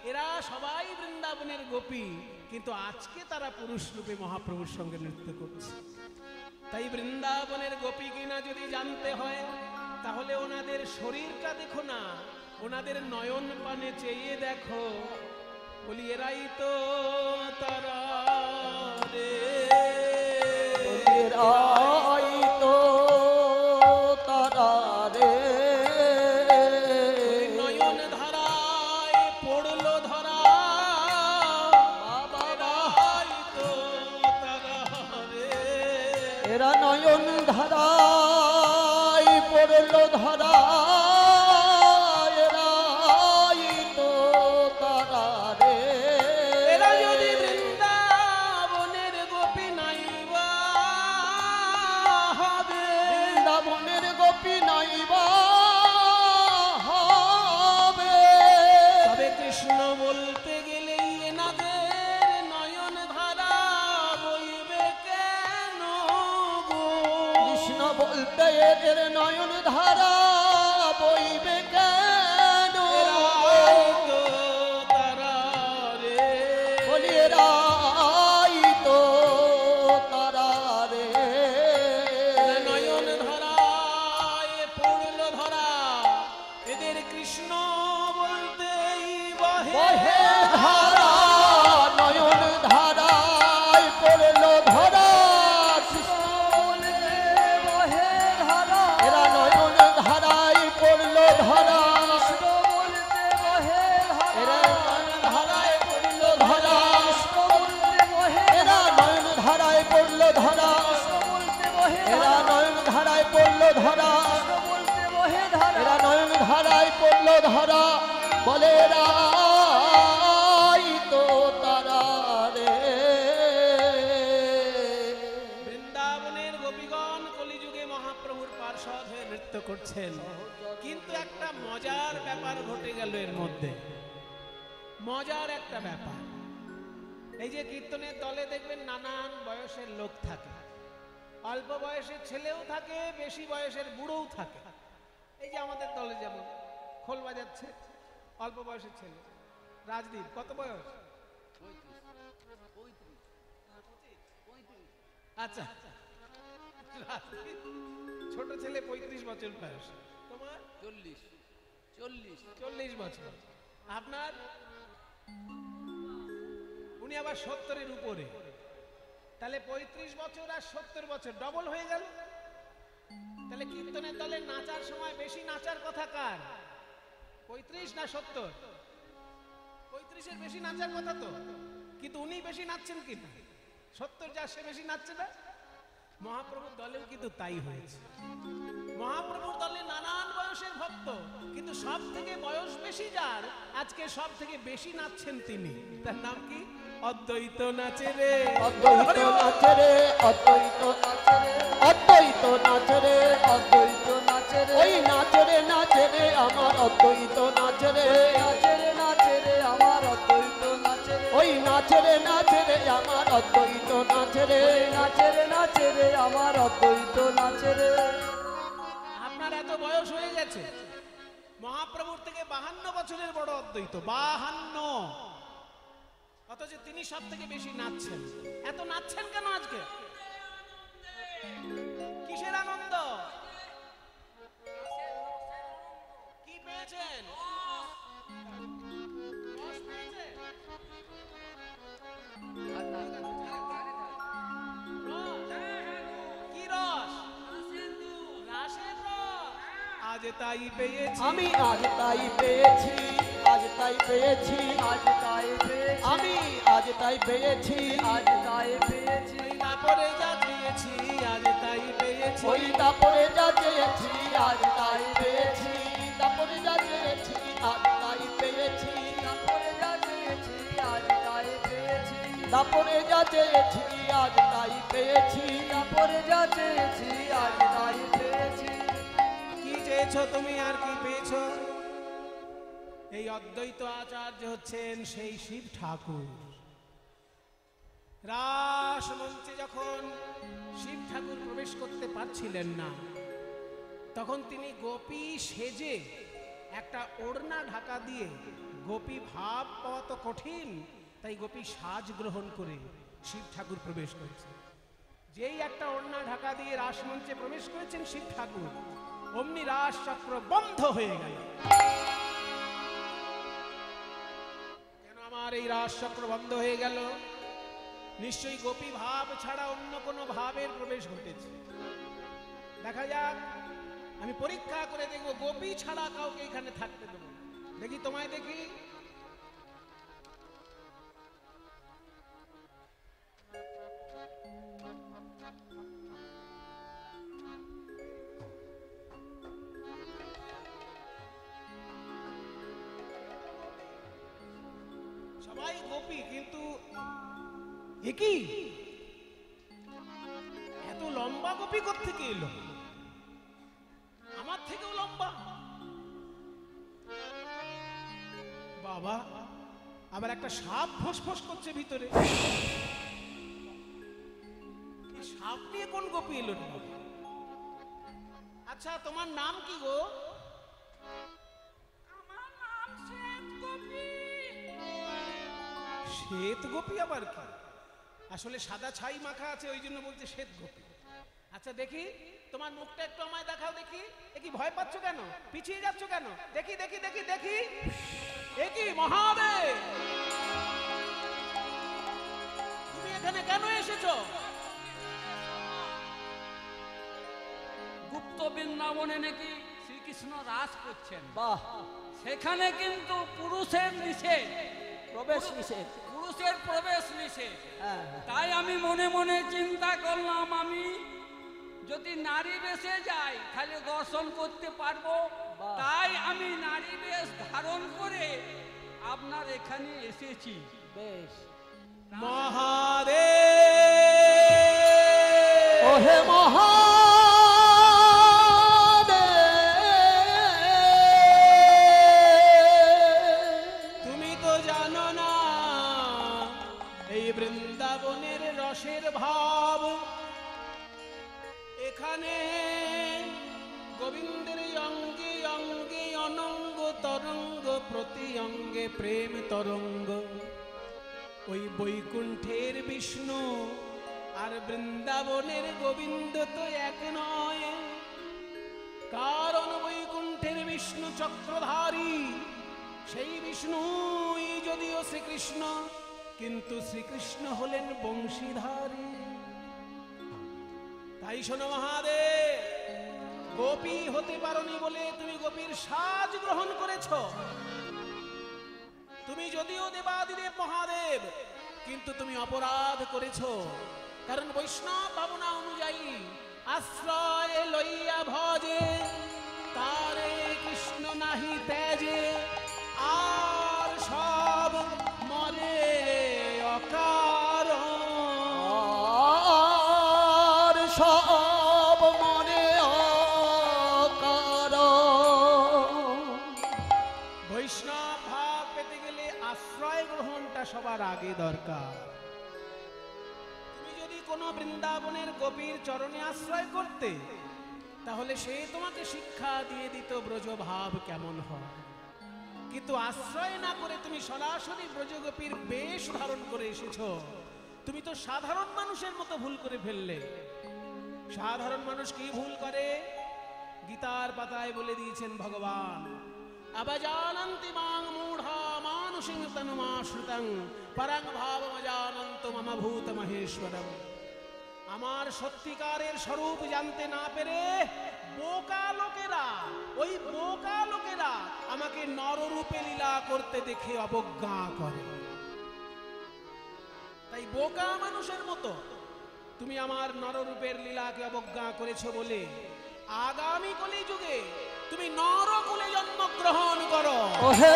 এরা সবাই বৃন্দাবনের গোপী, কিন্তু আজকে তারা পুরুষ রূপে মহাপ্রভুর সঙ্গে নৃত্য করছে। তাই বৃন্দাবনের গোপী কিনা যদি জানতে হয়, তাহলে ওনাদের শরীরটা দেখো না, ওনাদের নয়ন পানে চেয়ে দেখো। বলি এরাই তো তারা রে, এরাই তো তারা রে। নয়ন ধারায় পড়লো ধরা, এরাই তো তারা রে। এরা নয়ন ধারায় পড়লো ধরা, এরাই তো তারা রে। এরা যদি বৃন্দাবনের গোপী নাইবা হবে, বৃন্দাবনের গোপী নাইবা হবে, তবে কৃষ্ণ বলতে গেলেই এনাদের নয়ন ধারা বইবে কেন গো? কৃষ্ণ বলতে এদের নয়ন ধারা বইবে কেন তারা রে বলি এরাই তো তারা রে নয়ন ধরায় পড়ল ধরা এদের কৃষ্ণ বলতেই বহে বহে ধারা নয়ন ধারায় পড়ল ধরা কৃষ্ণ বলতে বহে ধারা এরা নয়ন ধারায় পড়ল ধরা কৃষ্ণ বলতে বহে ধারা এরা নয়ন ধারায় পড়ল ধরা এরা নয়ন ধারায় পড়ল ধরা এরা নয়ন ধারায় পড়ল ধরা বলে রাই তো তারা রে বৃন্দাবনের গোপীগণ কলিযুগে মহাপ্রভুর পার্শ্বদ হয়ে নৃত্য করছেন, কিন্তু একটা মজার ব্যাপার ঘটে গেল এর মধ্যে। মজার একটা ব্যাপার, এই যে কীর্তনের দলে দেখবেন নানান বয়সের লোক থাকে, অল্প বয়সের ছেলেও থাকে, বেশি বয়সের বুড়োও থাকে। এই যে আমাদের দলে যেমন খোল বাজাচ্ছে অল্প বয়সের ছেলে, রাজদীপ কত বয়স? আচ্ছা, রাজদীপ ছোট ছেলে 35 বছর বয়স, তোমার 40 বছর, আপনার উনি আবার 70-এর উপরে, তাহলে 35 বছর আর 70 বছর ডবল হয়ে গেল। তাহলে কীর্তনের দলে নাচার সময় বেশি নাচার কথা কার? 35 না 70? 35-এর বেশি নাচার কথা তো, কিন্তু উনি বেশি নাচছেন কি না? 70 যা সে বেশি নাচছে না। মহাপ্রভুর দলেও কিন্তু তাই হয়েছে। মহাপ্রভুর দলে নানান বয়সের ভক্ত, কিন্তু সব থেকে বয়স বেশি যার, আজকে সব থেকে বেশি নাচছেন তিনি। তার নাম কি? অদ্বৈত নাচে রে, অদ্বৈত নাচে রে, অদ্বৈত নাচে রে, অদ্বৈত নাচে রে, অদ্বৈত নাচে রে, ওই নাচে রে নাচে রে আমার অদ্বৈত নাচে রে, নাচে রে নাচে রে আমার অদ্বৈত নাচে রে, ওই নাচে রে নাচে রে আমার অদ্বৈত নাচে রে, নাচে রে নাচে রে আমার অদ্বৈত নাচে রে। আপনার এত বয়স হয়ে গেছে, মহাপ্রভুর থেকে 52 বছরের বড় অদ্বৈত, 52, অথচ তিনি সব থেকে বেশি নাচছেন। এত নাচছেন কেন আজকে? কিসের আনন্দ? কি পেয়েছেন? রস পেয়েছেন? রস? কি রস? রাসের রস। আজ তাই পেয়েছি আমি, আজ তাই পেয়েছি, আজ তাই পেয়েছি, আজ তাই পেয়েছি, আমি আজ তাই পেয়েছি, আজ তাই পেয়েছি, তারপরে যা চেয়েছি আজ তাই পেয়েছি, ওই তারপরে যা চেয়েছি আজ তাই পেয়েছি, তারপরে যা চেয়েছি আজ তাই পেয়েছি, তারপরে যা চেয়েছি আজ তাই পেয়েছি, তারপরে যা চেয়েছি আজ তাই পেয়েছি, তারপরে যা চেয়েছি আজ তাই পেয়েছি। কি চেয়েছো তুমি আর কি পেয়েছো? এই অদ্বৈত আচার্য হচ্ছেন সেই শিব ঠাকুর। রাস মঞ্চে যখন শিব ঠাকুর প্রবেশ করতে পারছিলেন না, তখন তিনি গোপী সেজে একটা ওড়না ঢাকা দিয়ে, গোপী ভাব পাওয়া তো কঠিন, তাই গোপী সাজ গ্রহণ করে শিব ঠাকুর প্রবেশ করেছে। যেই একটা ওড়না ঢাকা দিয়ে রাসমঞ্চে প্রবেশ করেছেন শিব ঠাকুর, অমনি রাস চক্র বন্ধ হয়ে গেল। কেন আমার এই রাস চক্র বন্ধ হয়ে গেল? নিশ্চয়ই গোপী ভাব ছাড়া অন্য কোনো ভাবের প্রবেশ ঘটেছে। দেখা যাক, আমি পরীক্ষা করে দেখবো গোপী ছাড়া কাউকে এখানে থাকতে দেবো। দেখি, তোমায় দেখি। সবাই গোপী, কিন্তু একই এত লম্বা গোপী কোত্থেকে এলো? আমার থেকেও লম্বা। বাবা, আবার একটা সাপ ফোঁস করছে ভিতরে। সাপ নিয়ে কোন গোপী এলো? আচ্ছা তোমার নাম কি গো? আমার নাম শ্বেত গোপী। শ্বেত গোপী আবার কি? আসলে সাদা ছাই মাখা আছে ওই জন্য বলছে শ্বেত গোপী। আচ্ছা দেখি তোমার মুখটা একটু আমায় দেখাও দেখি। এ কি ভয় পাচ্ছ কেন? পিছিয়ে যাচ্ছ কেন? দেখি দেখি দেখি দেখি। এ কি মহাদেব, তুমি এখানে কেন এসেছো? গুপ্ত বৃন্দাবনে নাকি শ্রীকৃষ্ণ রাস করছেন, বাহ, সেখানে কিন্তু পুরুষের নিষেধ, প্রবেশ নিষেধ। পুরুষের প্রবেশ নিষেধ। হ্যাঁ, তাই আমি মনে মনে চিন্তা করলাম, আমি যদি নারী বেশে যাই তাহলে দর্শন করতে পারবো। বাহ। তাই আমি নারী বেশ ধারণ করে আপনার এখানে এসেছি। বেশ। মহাদেব, ওহে মহাদেব, তুমি তো জানো না এই বৃন্দাবনের রসের ভাব। এখানে গোবিন্দের অঙ্গে অঙ্গে অনঙ্গ তরঙ্গ, প্রতি অঙ্গে প্রেম তরঙ্গ। ওই বৈকুণ্ঠের বিষ্ণু আর বৃন্দাবনের গোবিন্দ তো এক নয়। কারণ বৈকুণ্ঠের বিষ্ণু চক্রধারী, সেই বিষ্ণুই যদিও শ্রীকৃষ্ণ, কিন্তু শ্রীকৃষ্ণ হলেন বংশীধারী। তাই শোনো মহাদেব, গোপী হতে পারোনি বলে তুমি গোপীর সাজ গ্রহণ করেছ। তুমি যদিও দেবাদিদেব মহাদেব, কিন্তু তুমি অপরাধ করেছ। কারণ বৈষ্ণব ভাবনা অনুযায়ী আশ্রয় লইয়া ভজে, তারে কৃষ্ণ নাহি তেজে, আর সব মরে অকার। আর সব মনে অকার। বৈষ্ণব ভাব পেতে গেলে আশ্রয় গ্রহণটা সবার আগে দরকার। তুমি যদি কোনো বৃন্দাবনের গোপীর চরণে আশ্রয় করতে, তাহলে সে তোমাকে শিক্ষা দিয়ে দিত ব্রজভাব কেমন হয়। কিন্তু আশ্রয় না করে তুমি সরাসরি ব্রজগোপীর বেশ ধারণ করে এসেছো। তুমি তো সাধারণ মানুষের মতো ভুল করে ফেললে। সাধারণ মানুষ কি ভুল করে? গীতার পাতায় বলে দিয়েছেন ভগবান, অবজানন্তি মাং মূঢ়া মানুষিং তনুমাশ্রিতং পরং ভাবমজানন্ত মম ভূত মহেশ্বরম। আমার সত্যিকারের স্বরূপ জানতে না পেরে বোকা লোকেরা, ওই বোকা লোকেরা আমাকে নররূপে লীলা করতে দেখে অবজ্ঞা করে। তাই বোকা মানুষের মতো তুমি আমার নররূপের লীলাকে অবজ্ঞা করেছো বলে আগামী কলিযুগে তুমি নরকুলে জন্মগ্রহণ করো। ওহে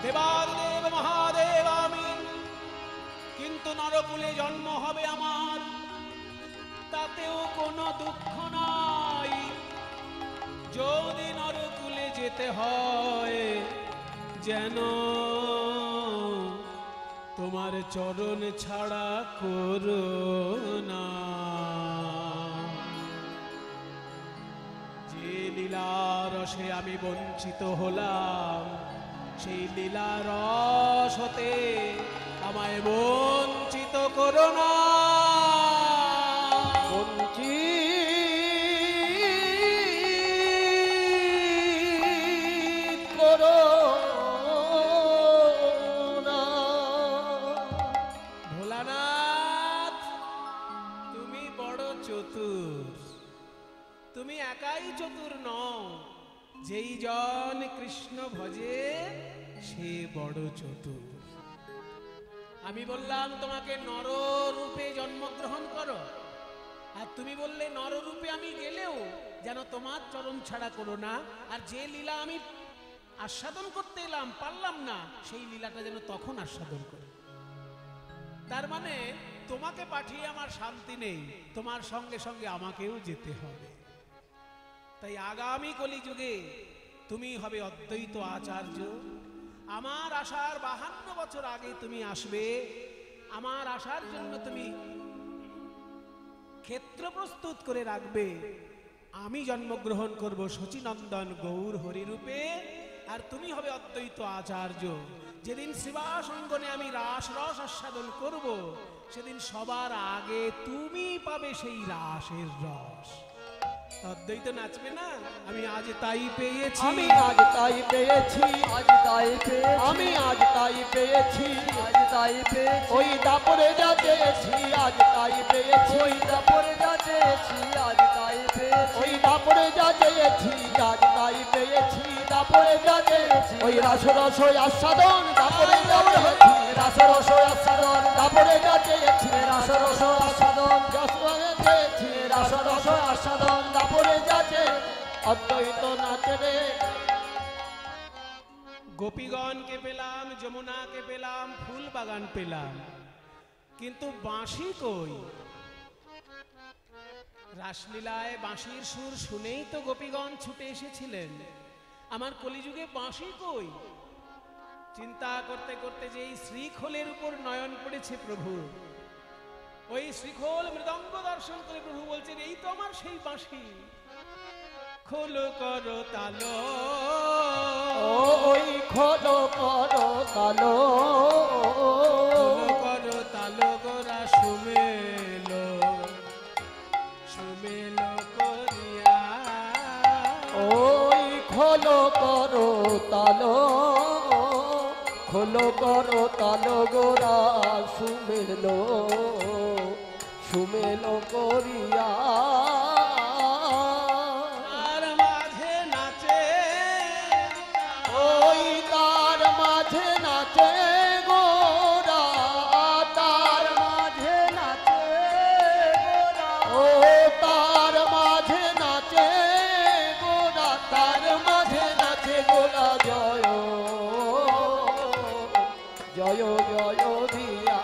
দেবাদেব মহাদেব আমি, কিন্তু নরকুলে জন্ম হবে আমার, তাতেও কোনো দুঃখ নাই। যদি নরকুলে যেতে হয়, যেন তোমার চরণ ছাড়া করো না। যে লীলা রসে আমি বঞ্চিত হলাম, সেই লীলা রস হতে আমায় বঞ্চিত করো না। বঞ্চিত করো না। ভোলানাথ, তুমি বড় চতুর। তুমি একাই চতুর নও, যেই জন কৃষ্ণ ভজে সে বড় চতুর। আমি বললাম তোমাকে নররূপে জন্মগ্রহণ করো, আর তুমি বললে নররূপে আমি গেলেও যেন তোমার চরণ ছাড়া করো না। আর যে লীলা আমি আস্বাদন করতে এলাম পারলাম না, সেই লীলাটা যেন তখন আস্বাদন করি। তার মানে তোমাকে পাঠিয়ে আমার শান্তি নেই, তোমার সঙ্গে সঙ্গে আমাকেও যেতে হবে। তাই আগামী কলিযুগে তুমি হবে অদ্বৈত আচার্য, আমার আসার 52 বছর আগে তুমি আসবে, আমার আসার জন্য তুমি ক্ষেত্র প্রস্তুত করে রাখবে। আমি জন্মগ্রহণ করব শচীনন্দন গৌর হরিরূপে, আর তুমি হবে অদ্বৈত আচার্য। যেদিন শ্রীবাস অঙ্গনে আমি রাস রস আস্বাদন করব, সেদিন সবার আগে তুমি পাবে সেই রাসের রস। অদ্বৈত নাচবে না? আমি আজ তাই পেয়েছি, আমি আজ তাই পেয়েছি, আজ তাই পেয়েছি, আমি আজ তাই পেয়েছি, আজ তাই পেয়েছি, ওই দাপরে যা চেয়েছি আজ তাই পেয়েছি, ওই দাপরে যা চেয়েছি আজ তাই পেয়েছি, ওই দাপরে যা চেয়েছি আজ তাই পেয়েছি, দাপরে যা চেয়েছি, ওই রাসরস আস্বাদন দাপরে যা চেয়েছি, রাসরস আস্বাদন দাপরে যা চেয়েছি, রাসরস আস্বাদন যশোরে চেয়েছি, রাসরস আস্বাদন দাপরে যা চেয়েছি, অদ্বৈত নাচে রে। গোপীগণকে পেলাম, যমুনাকে পেলাম, ফুল বাগান পেলাম, কিন্তু বাঁশি কই? রাসলীলায় বাঁশির সুর শুনেই তো গোপীগণ ছুটে এসেছিলেন। আমার কলিযুগে বাঁশি কই? চিন্তা করতে করতে যে এই শ্রীখোলের উপর নয়ন পড়েছে প্রভু, ওই শ্রীখোল মৃদঙ্গ দর্শন করে প্রভু বলছেন, এই তো আমার সেই বাঁশি। খোলো করো তালো, ওই খোলো করো তালো, খোলো করো তালো গোরা সুমেলো, সুমেলো করিয়া। ওই খোলো করো তালো, খোলো করো তালো গোরা সুমেলো, সুমেলো করিয়া। তার মাঝে নাচে, ওই তার মাঝে নাচে গোরা, তার মাঝে নাচে গোরা, ও তার মাঝে নাচে গোরা, তার মাঝে নাচে গোরা। জয় জয় জয় দিয়া,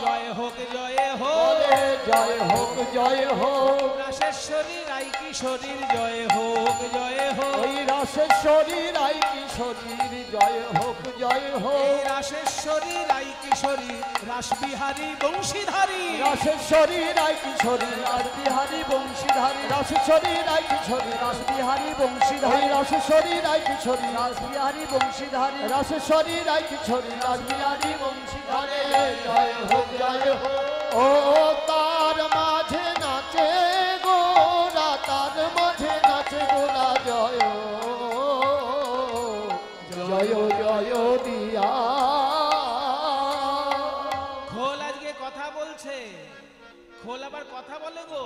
জয় হোক জয় হোক, বলে জয় হোক জয় হোক, রাসেশ্বরী রাই কিশোরীর জয় হোক জয় হোক, ওই রাসেশ্বরী রাই কিশোরীর জয় হোক জয় এই হোক, রাসেশ্বরী রাই কিশোরী রাসবিহারী বংশীধারী, রাসেশ্বরী রাই কিশোরী রাসবিহারী বংশীধারী, রাসেশ্বরী রাই কিশোরী রাসবিহারী বংশীধারী, রাসেশ্বরী রাই কিশোরী রাসবিহারী বংশীধারী, রাসেশ্বরী রাই কিশোরী রাসবিহারী বংশীধারী। জয় হোক জয় হোক, ও তার মাঝে নাচে গোরা, তার মাঝে নাচে গোরা। জয় জয় জয় দিয়া। খোল আজকে কথা বলছে, খোল আবার কথা বলে গো,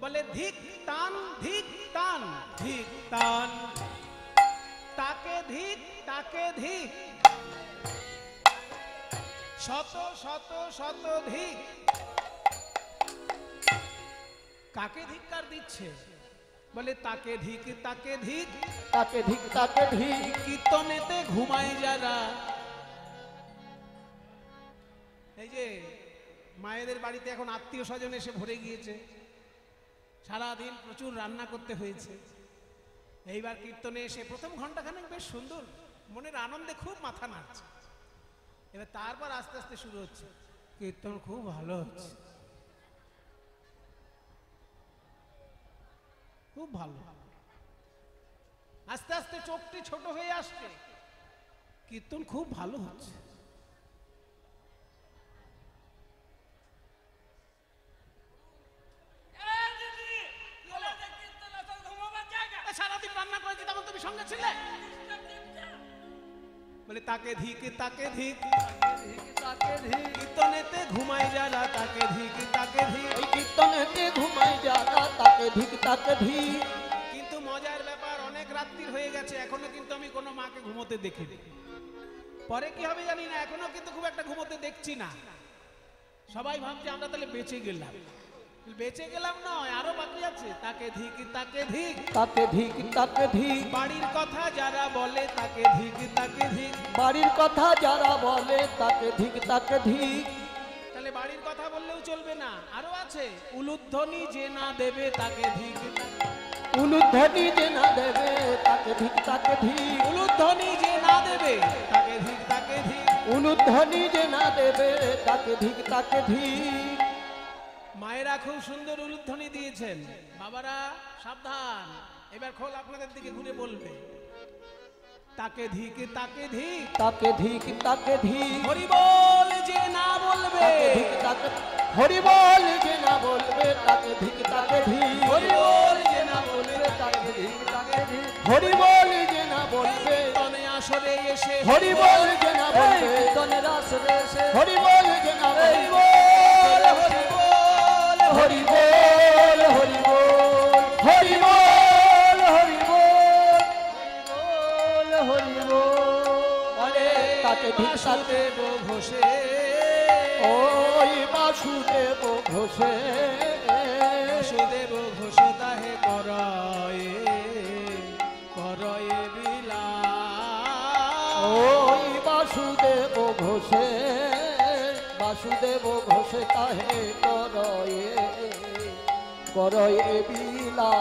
বলে ধিক টান ধিক টান, ধিক টান, তাকে ধিক তাকে ধিক, শত শত শত ধিক। কাকে ধিক্কার দিচ্ছে? বলে তাকে ধিক তাকে ধিক, তাকে ধিক তাকে ধিক, কীর্তনেতে ঘুমায় যারা। এই যে মায়েদের বাড়িতে এখন আত্মীয় স্বজন এসে ভরে গিয়েছে, সারাদিন প্রচুর রান্না করতে হয়েছে, এইবার কীর্তনে এসে প্রথম ঘন্টাখানেক বেশ সুন্দর, মনের আনন্দে খুব মাথা নাড়ছে। এবার তারপর আস্তে আস্তে শুরু হচ্ছে, কীর্তন খুব ভালো হচ্ছে, খুব ভালো। আস্তে আস্তে চোখটি ছোট হয়ে আসছে, কীর্তন খুব ভালো হচ্ছে। সারাদিন রান্না করেছি, তখন তুমি সঙ্গে ছিলে। বলে তাকে ধিক তাকে ধিক, কীর্তনেতে ঘুমাই যারা, তাকে ধিক তাকে ধিক। ওই কীর্তনেতে ঘুমাই যারা, তাকে ধিক তাকে ধিক। কিন্তু মজার ব্যাপার, অনেক রাত্রির হয়ে গেছে, এখনো কিন্তু আমি কোনো মাকে ঘুমোতে দেখিনি। পরে কি হবে জানি না, এখনো কিন্তু খুব একটা ঘুমোতে দেখছি না। সবাই ভাবছে আমরা তাহলে বেঁচে গেলাম। বেঁচে গেলাম নয়, আরো বাকি আছে। তাকে ধিক তাকে ধিক, তাকে ধিক তাকে ধিক। বাড়ির কথা যারা বলে, তাকে ধিক তাকে ধিক। বাড়ির কথা যারা বলে, তাকে ধিক তাকে ধিক। তাহলে বাড়ির কথা বললেও চলবে না, আরো আছে। উলুধ্বনি যে না দেবে, তাকে ধিক তাকে। উলুধ্বনি যে না দেবে তাকে ধিক তাকে ধিক, উলুধ্বনি যে না দেবে তাকে ধিক তাকে ধিক। উলুধ্বনি যে না দেবে তাকে ধিক তাকে ধিক। মায়েরা খুব সুন্দর উলুধ্বনি দিয়েছেন, বাবারা সাবধান, এবার খোল আপনাদের দিকে ঘুরে বলবে তাকে ধিক তাকে ধিক। তাকে ধিক তাকে ধিক, হরি বল যে না বলবে, তাকে ধিক তাকে, হরি বল যে না বলবে তাকে ধিক তাকে ধিক, হরি বল যে না বলবে তাকে ধিক তাকে ধিক। হরি বল যে না বলবে, তনে আসরে এসে হরি বল যে না বলবে, তনের আসরে এসে হরি বল যে না হরি বলবে, বল হরি বল হরি বল হরি বল হরি বল হরি বল হরি বল, আরে তাকে ধিক তাকে, বাসুদেব ঘোষে ওই বাসুদেব ঘোষে, বাসুদেব ঘোষ তাহে করয়ে করয়ে বিলাস। ওই বাসুদেব ঘোষে, বাসুদেব ঘোষে তাহে করয়ে করয়ে বিলাস।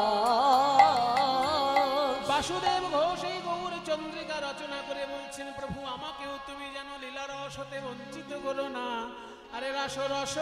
বাসুদেব ঘোষ এই গৌর চন্দ্রিকা রচনা করে বলছেন, প্রভু আমাকেও তুমি যেন লীলা রস হতে বঞ্চিত করো না। আরে রস রস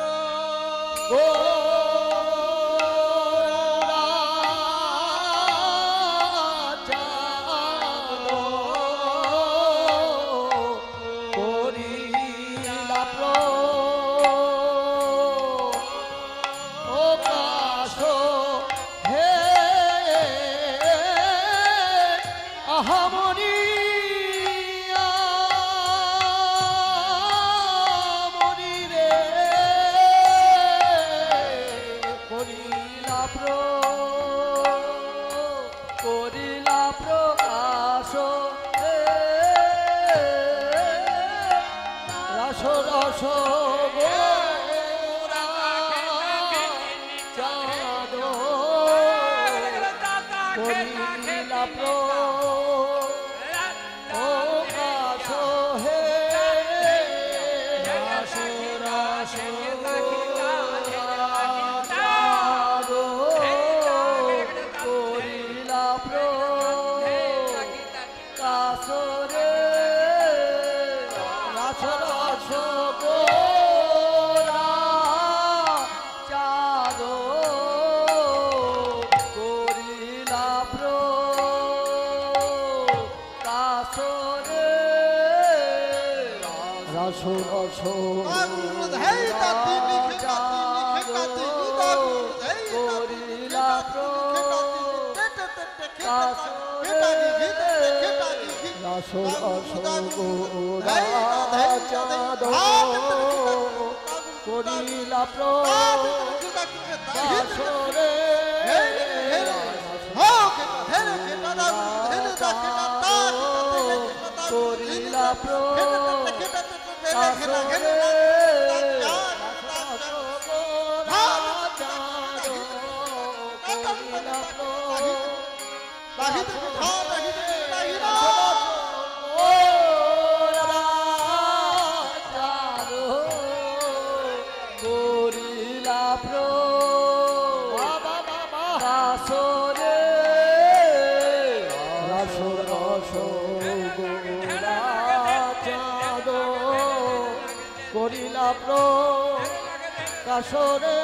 কাশরে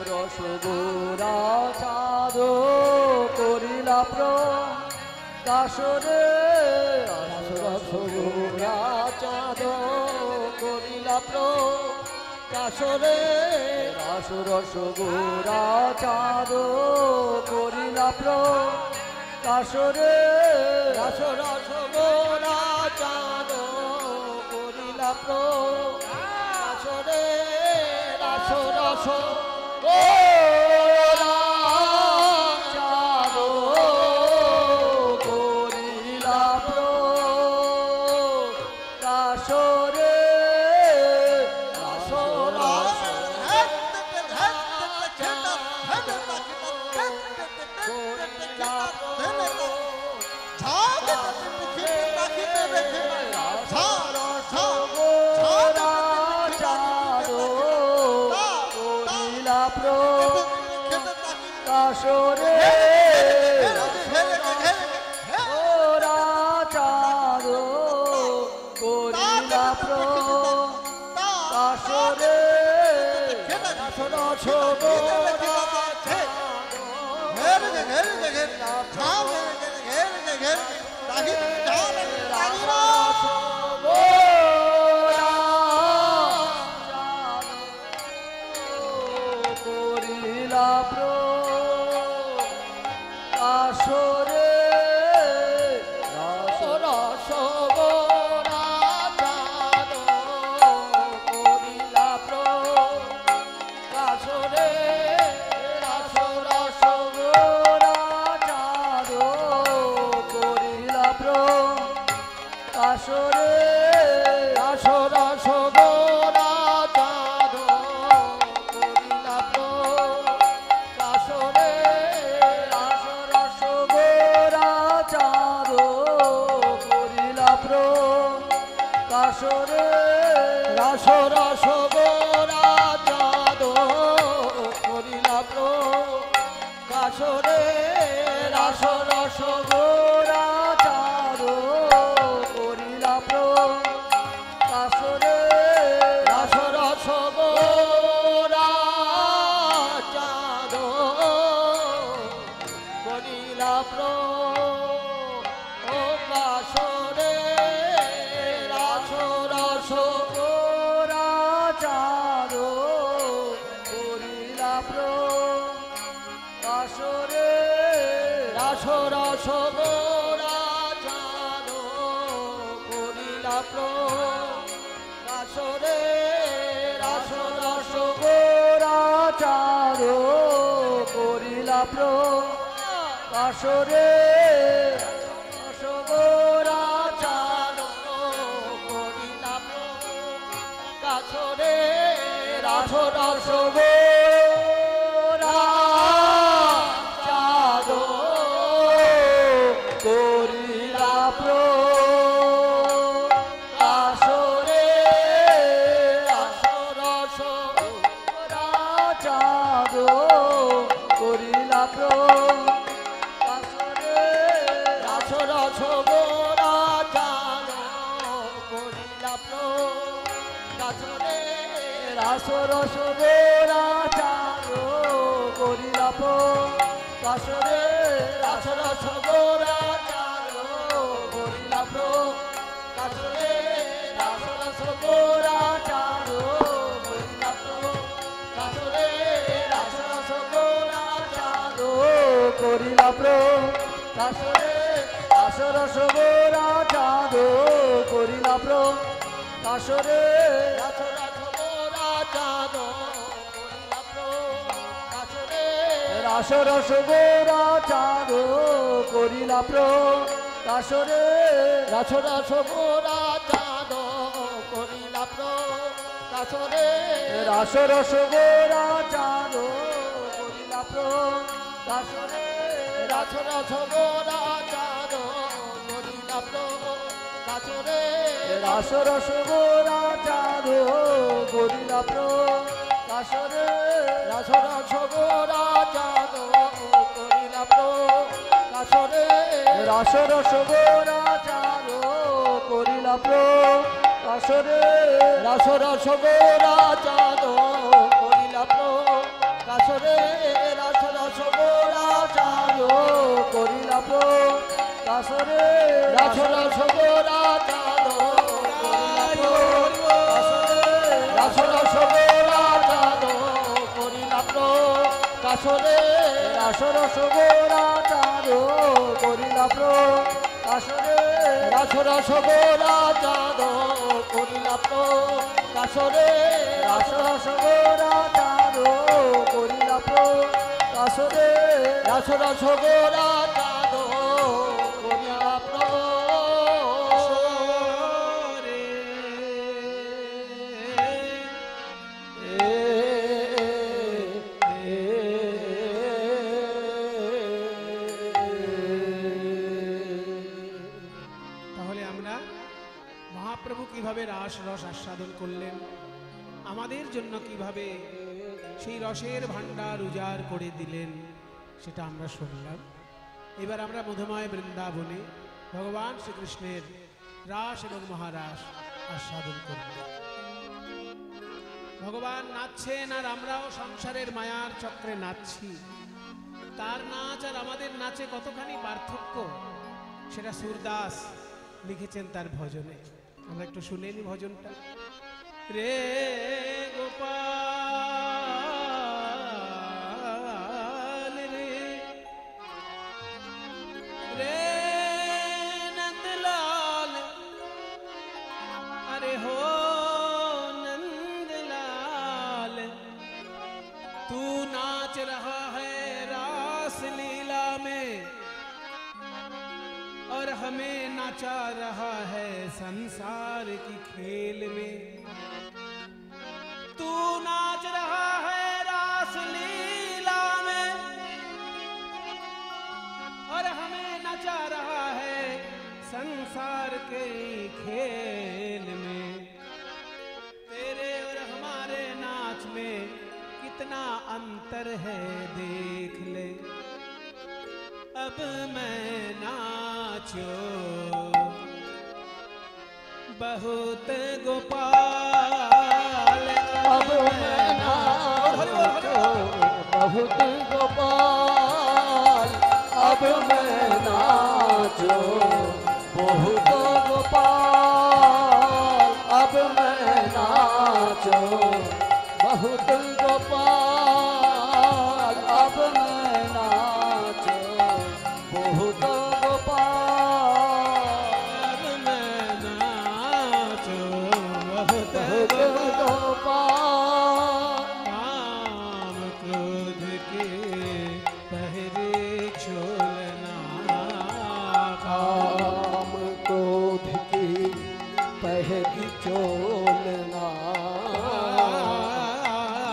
রস গোরা চাঁদ করিলা কাশরে রস গোরা চাঁদ করিলা কাশরে রস গোরা চাঁদ করিলা কাশরে রস গোরা চাঁদ করিলা কাশরে রস গোরা চাঁদ করিলা কাশরে রস প্রকাশরে রস রস গোরা করিলা প্রকাশরে রস রস গোরা করিলা প্রকাশরে রস রস গোরা করিলা প্রকাশরে রস রস গোরা করিলা প্রকাশরে রস রস গোরা করিলা প্রকাশরে রস রস গোরা করিলা প্রকাশরে রস রস গোরা করিলা প্রকাশরে রস রস গোরা করিলা প্রকাশরে রস রস গোরা করিলা প্রকাশরে রস রস গোরা করিলা প্রকাশরে রস রস গোরা করিলা প্রকাশরে রস গোরা করিলা প্রকাশরে রস রস গোরা করিলা প্রকাশরে রস রস গোরা করিলা প্রকাশরে রস রস গোরা করিলা প্রকাশরে রস রস গোরা করিলা প্রকাশরে রস রস গোরা করিলা প্রকাশরে রস রস গোরা করিলা প্রকাশরে রস রস গোরা করিলা প্রকাশরে রস রস গোরা করিলা প্রকাশরে রস রস গোরা করিলা প্রকাশরে রস রস গোরা করিলা প্রকাশরে রস রস গোরা করিলা প্রকাশরে রস রস গোরা করিলা প্রকাশরে রস রস গোরা করিলা প্রকাশরে রস রস গোরা করিলা প্রকাশরে রস রস গোরা করিলা প্রকাশরে রস রস গোরা করিলা প্রকাশরে রস রস গোরা করিলা প্রকাশরে রস রস গোরা করিলা প্রকাশরে রস রস গোরা রস রস গোরা করিলা প্রকাশরে রস রস গোরা করিলা প্রকাশরে রস রস গোরা করিলা প্রকাশরে রস রস গোরা করিলা প্রকাশরে রস রস গোরা করিলা তাহলে আমরা মহাপ্রভু কিভাবে রাস রস আস্বাদন করলেন, আমাদের জন্য কিভাবে সেই রসের ভাণ্ডার উজাড় করে দিলেন, সেটা আমরা শুনলাম। এবার আমরা মধুময় বৃন্দাবনে ভগবান শ্রীকৃষ্ণের রাস এবং মহারাস আস্বাদন করতে। ভগবান নাচছেন আর আমরাও সংসারের মায়ার চক্রে নাচছি। তার নাচ আর আমাদের নাচে কতখানি পার্থক্য সেটা সুরদাস লিখেছেন তার ভজনে। আমরা একটু শুনে নি ভজনটা। রে গোপাল রে রে नंदलाल अरे हो नंदलाल तू नाच रहा है रास लीला में और हमें नाचा रहा है संसार की खेल में। तू नाच रहा है रास लीला में और हमें नचा रहा है संसार के खेल में। तेरे और हमारे नाच में कितना अंतर है देख ले। अब मैं नाचो बहुत गोपाल, अब मैं नाचो बहुत गोपाल, अब मैं नाचो बहुत गोपाल, अब मैं नाचो बहुत गोपाल, अब मैं नाचो बहुत गोपाल, अब मैं नाचो बहुत गोपाल। काम क्रोध के पहरे छोड़ना, काम क्रोध की पहरी चोलना, काम क्रोध के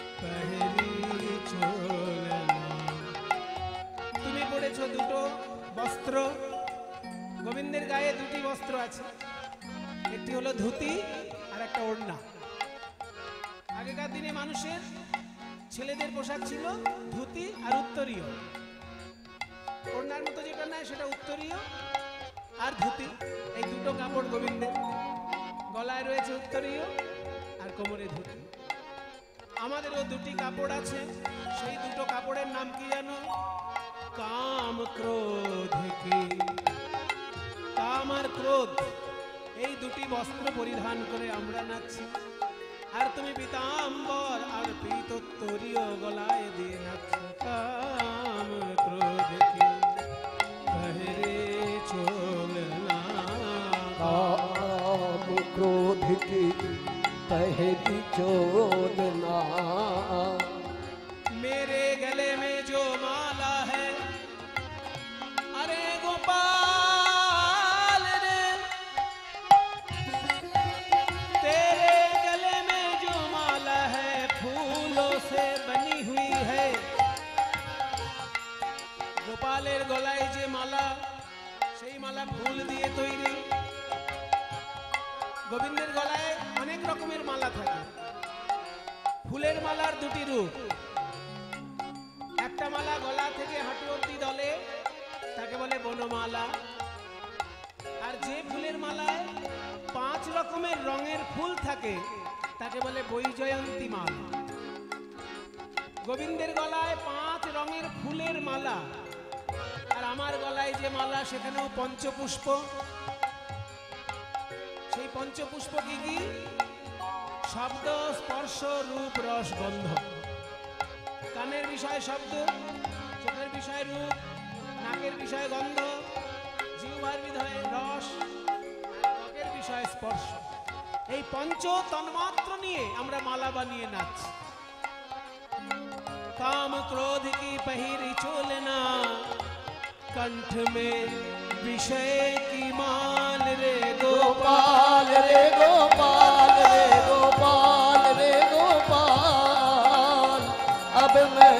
पहरी छोड़ना। তুমি পড়েছো দুটো বস্ত্র, গোবিন্দের গায়ে দুটি বস্ত্র আছে, একটি হলো ধুতি আর একটা ওড়না। আগেকার দিনে মানুষের ছেলেদের পোশাক ছিল ধুতি আর উত্তরীয়। ওড়নার মতো যেটা নেয় সেটা উত্তরীয় আর ধুতি, এই দুটো কাপড় গোবিন্দের। গলায় রয়েছে উত্তরীয় আর কোমরে ধুতি। আমাদেরও দুটি কাপড় আছে, সেই দুটো কাপড়ের নাম কি জানো? কাম ক্রোধ কি। কাম আর ক্রোধ এই দুটি বস্ত্র পরিধান করে আমরা নাচছি। আর তুমি পীতাম্বর আর পীতোত্তরীয় গলায় দিয়ে নাচছো। কাম ক্রোধ কি পহরে চোলনা, काम क्रोध की पहरी चोलना। मेरे गले में जो माला है, अरे गोपाल रे, तेरे गले में जो माला है फूलों से बनी हुई है। গোপালের গলায় যে মালা, সেই মালা ফুল দিয়ে তৈরি। গোবিন্দের গলায় অনেক রকমের মালা থাকে। ফুলের মালার দুটি রূপ, একটা মালা গলা থেকে হাঁটু অবধি দলে, তাকে বলে বনমালা। আর যে ফুলের মালায় 5 রকমের রঙের ফুল থাকে তাকে বলে বৈজয়ন্তী মালা। গোবিন্দের গলায় 5 রঙের ফুলের মালা, আর আমার গলায় যে মালা সেখানেও পঞ্চপুষ্প। সেই পঞ্চপুষ্প কি কি? শব্দ, স্পর্শ, রূপ, রস, গন্ধ। কানের বিষয় শব্দ, চোখের বিষয় রূপ, নাকের বিষয় গন্ধ, জিহ্বার বিষয় রস, আর ত্বকের বিষয় স্পর্শ। এই পঞ্চ তন্মাত্র নিয়ে আমরা মালা বানিয়ে নাচছি। काम क्रोध की पहिरी चोलना, कंठ में विषय की माल रे गोपाल रे गोपाल रे गोपाल रे गोपाल, अब मैं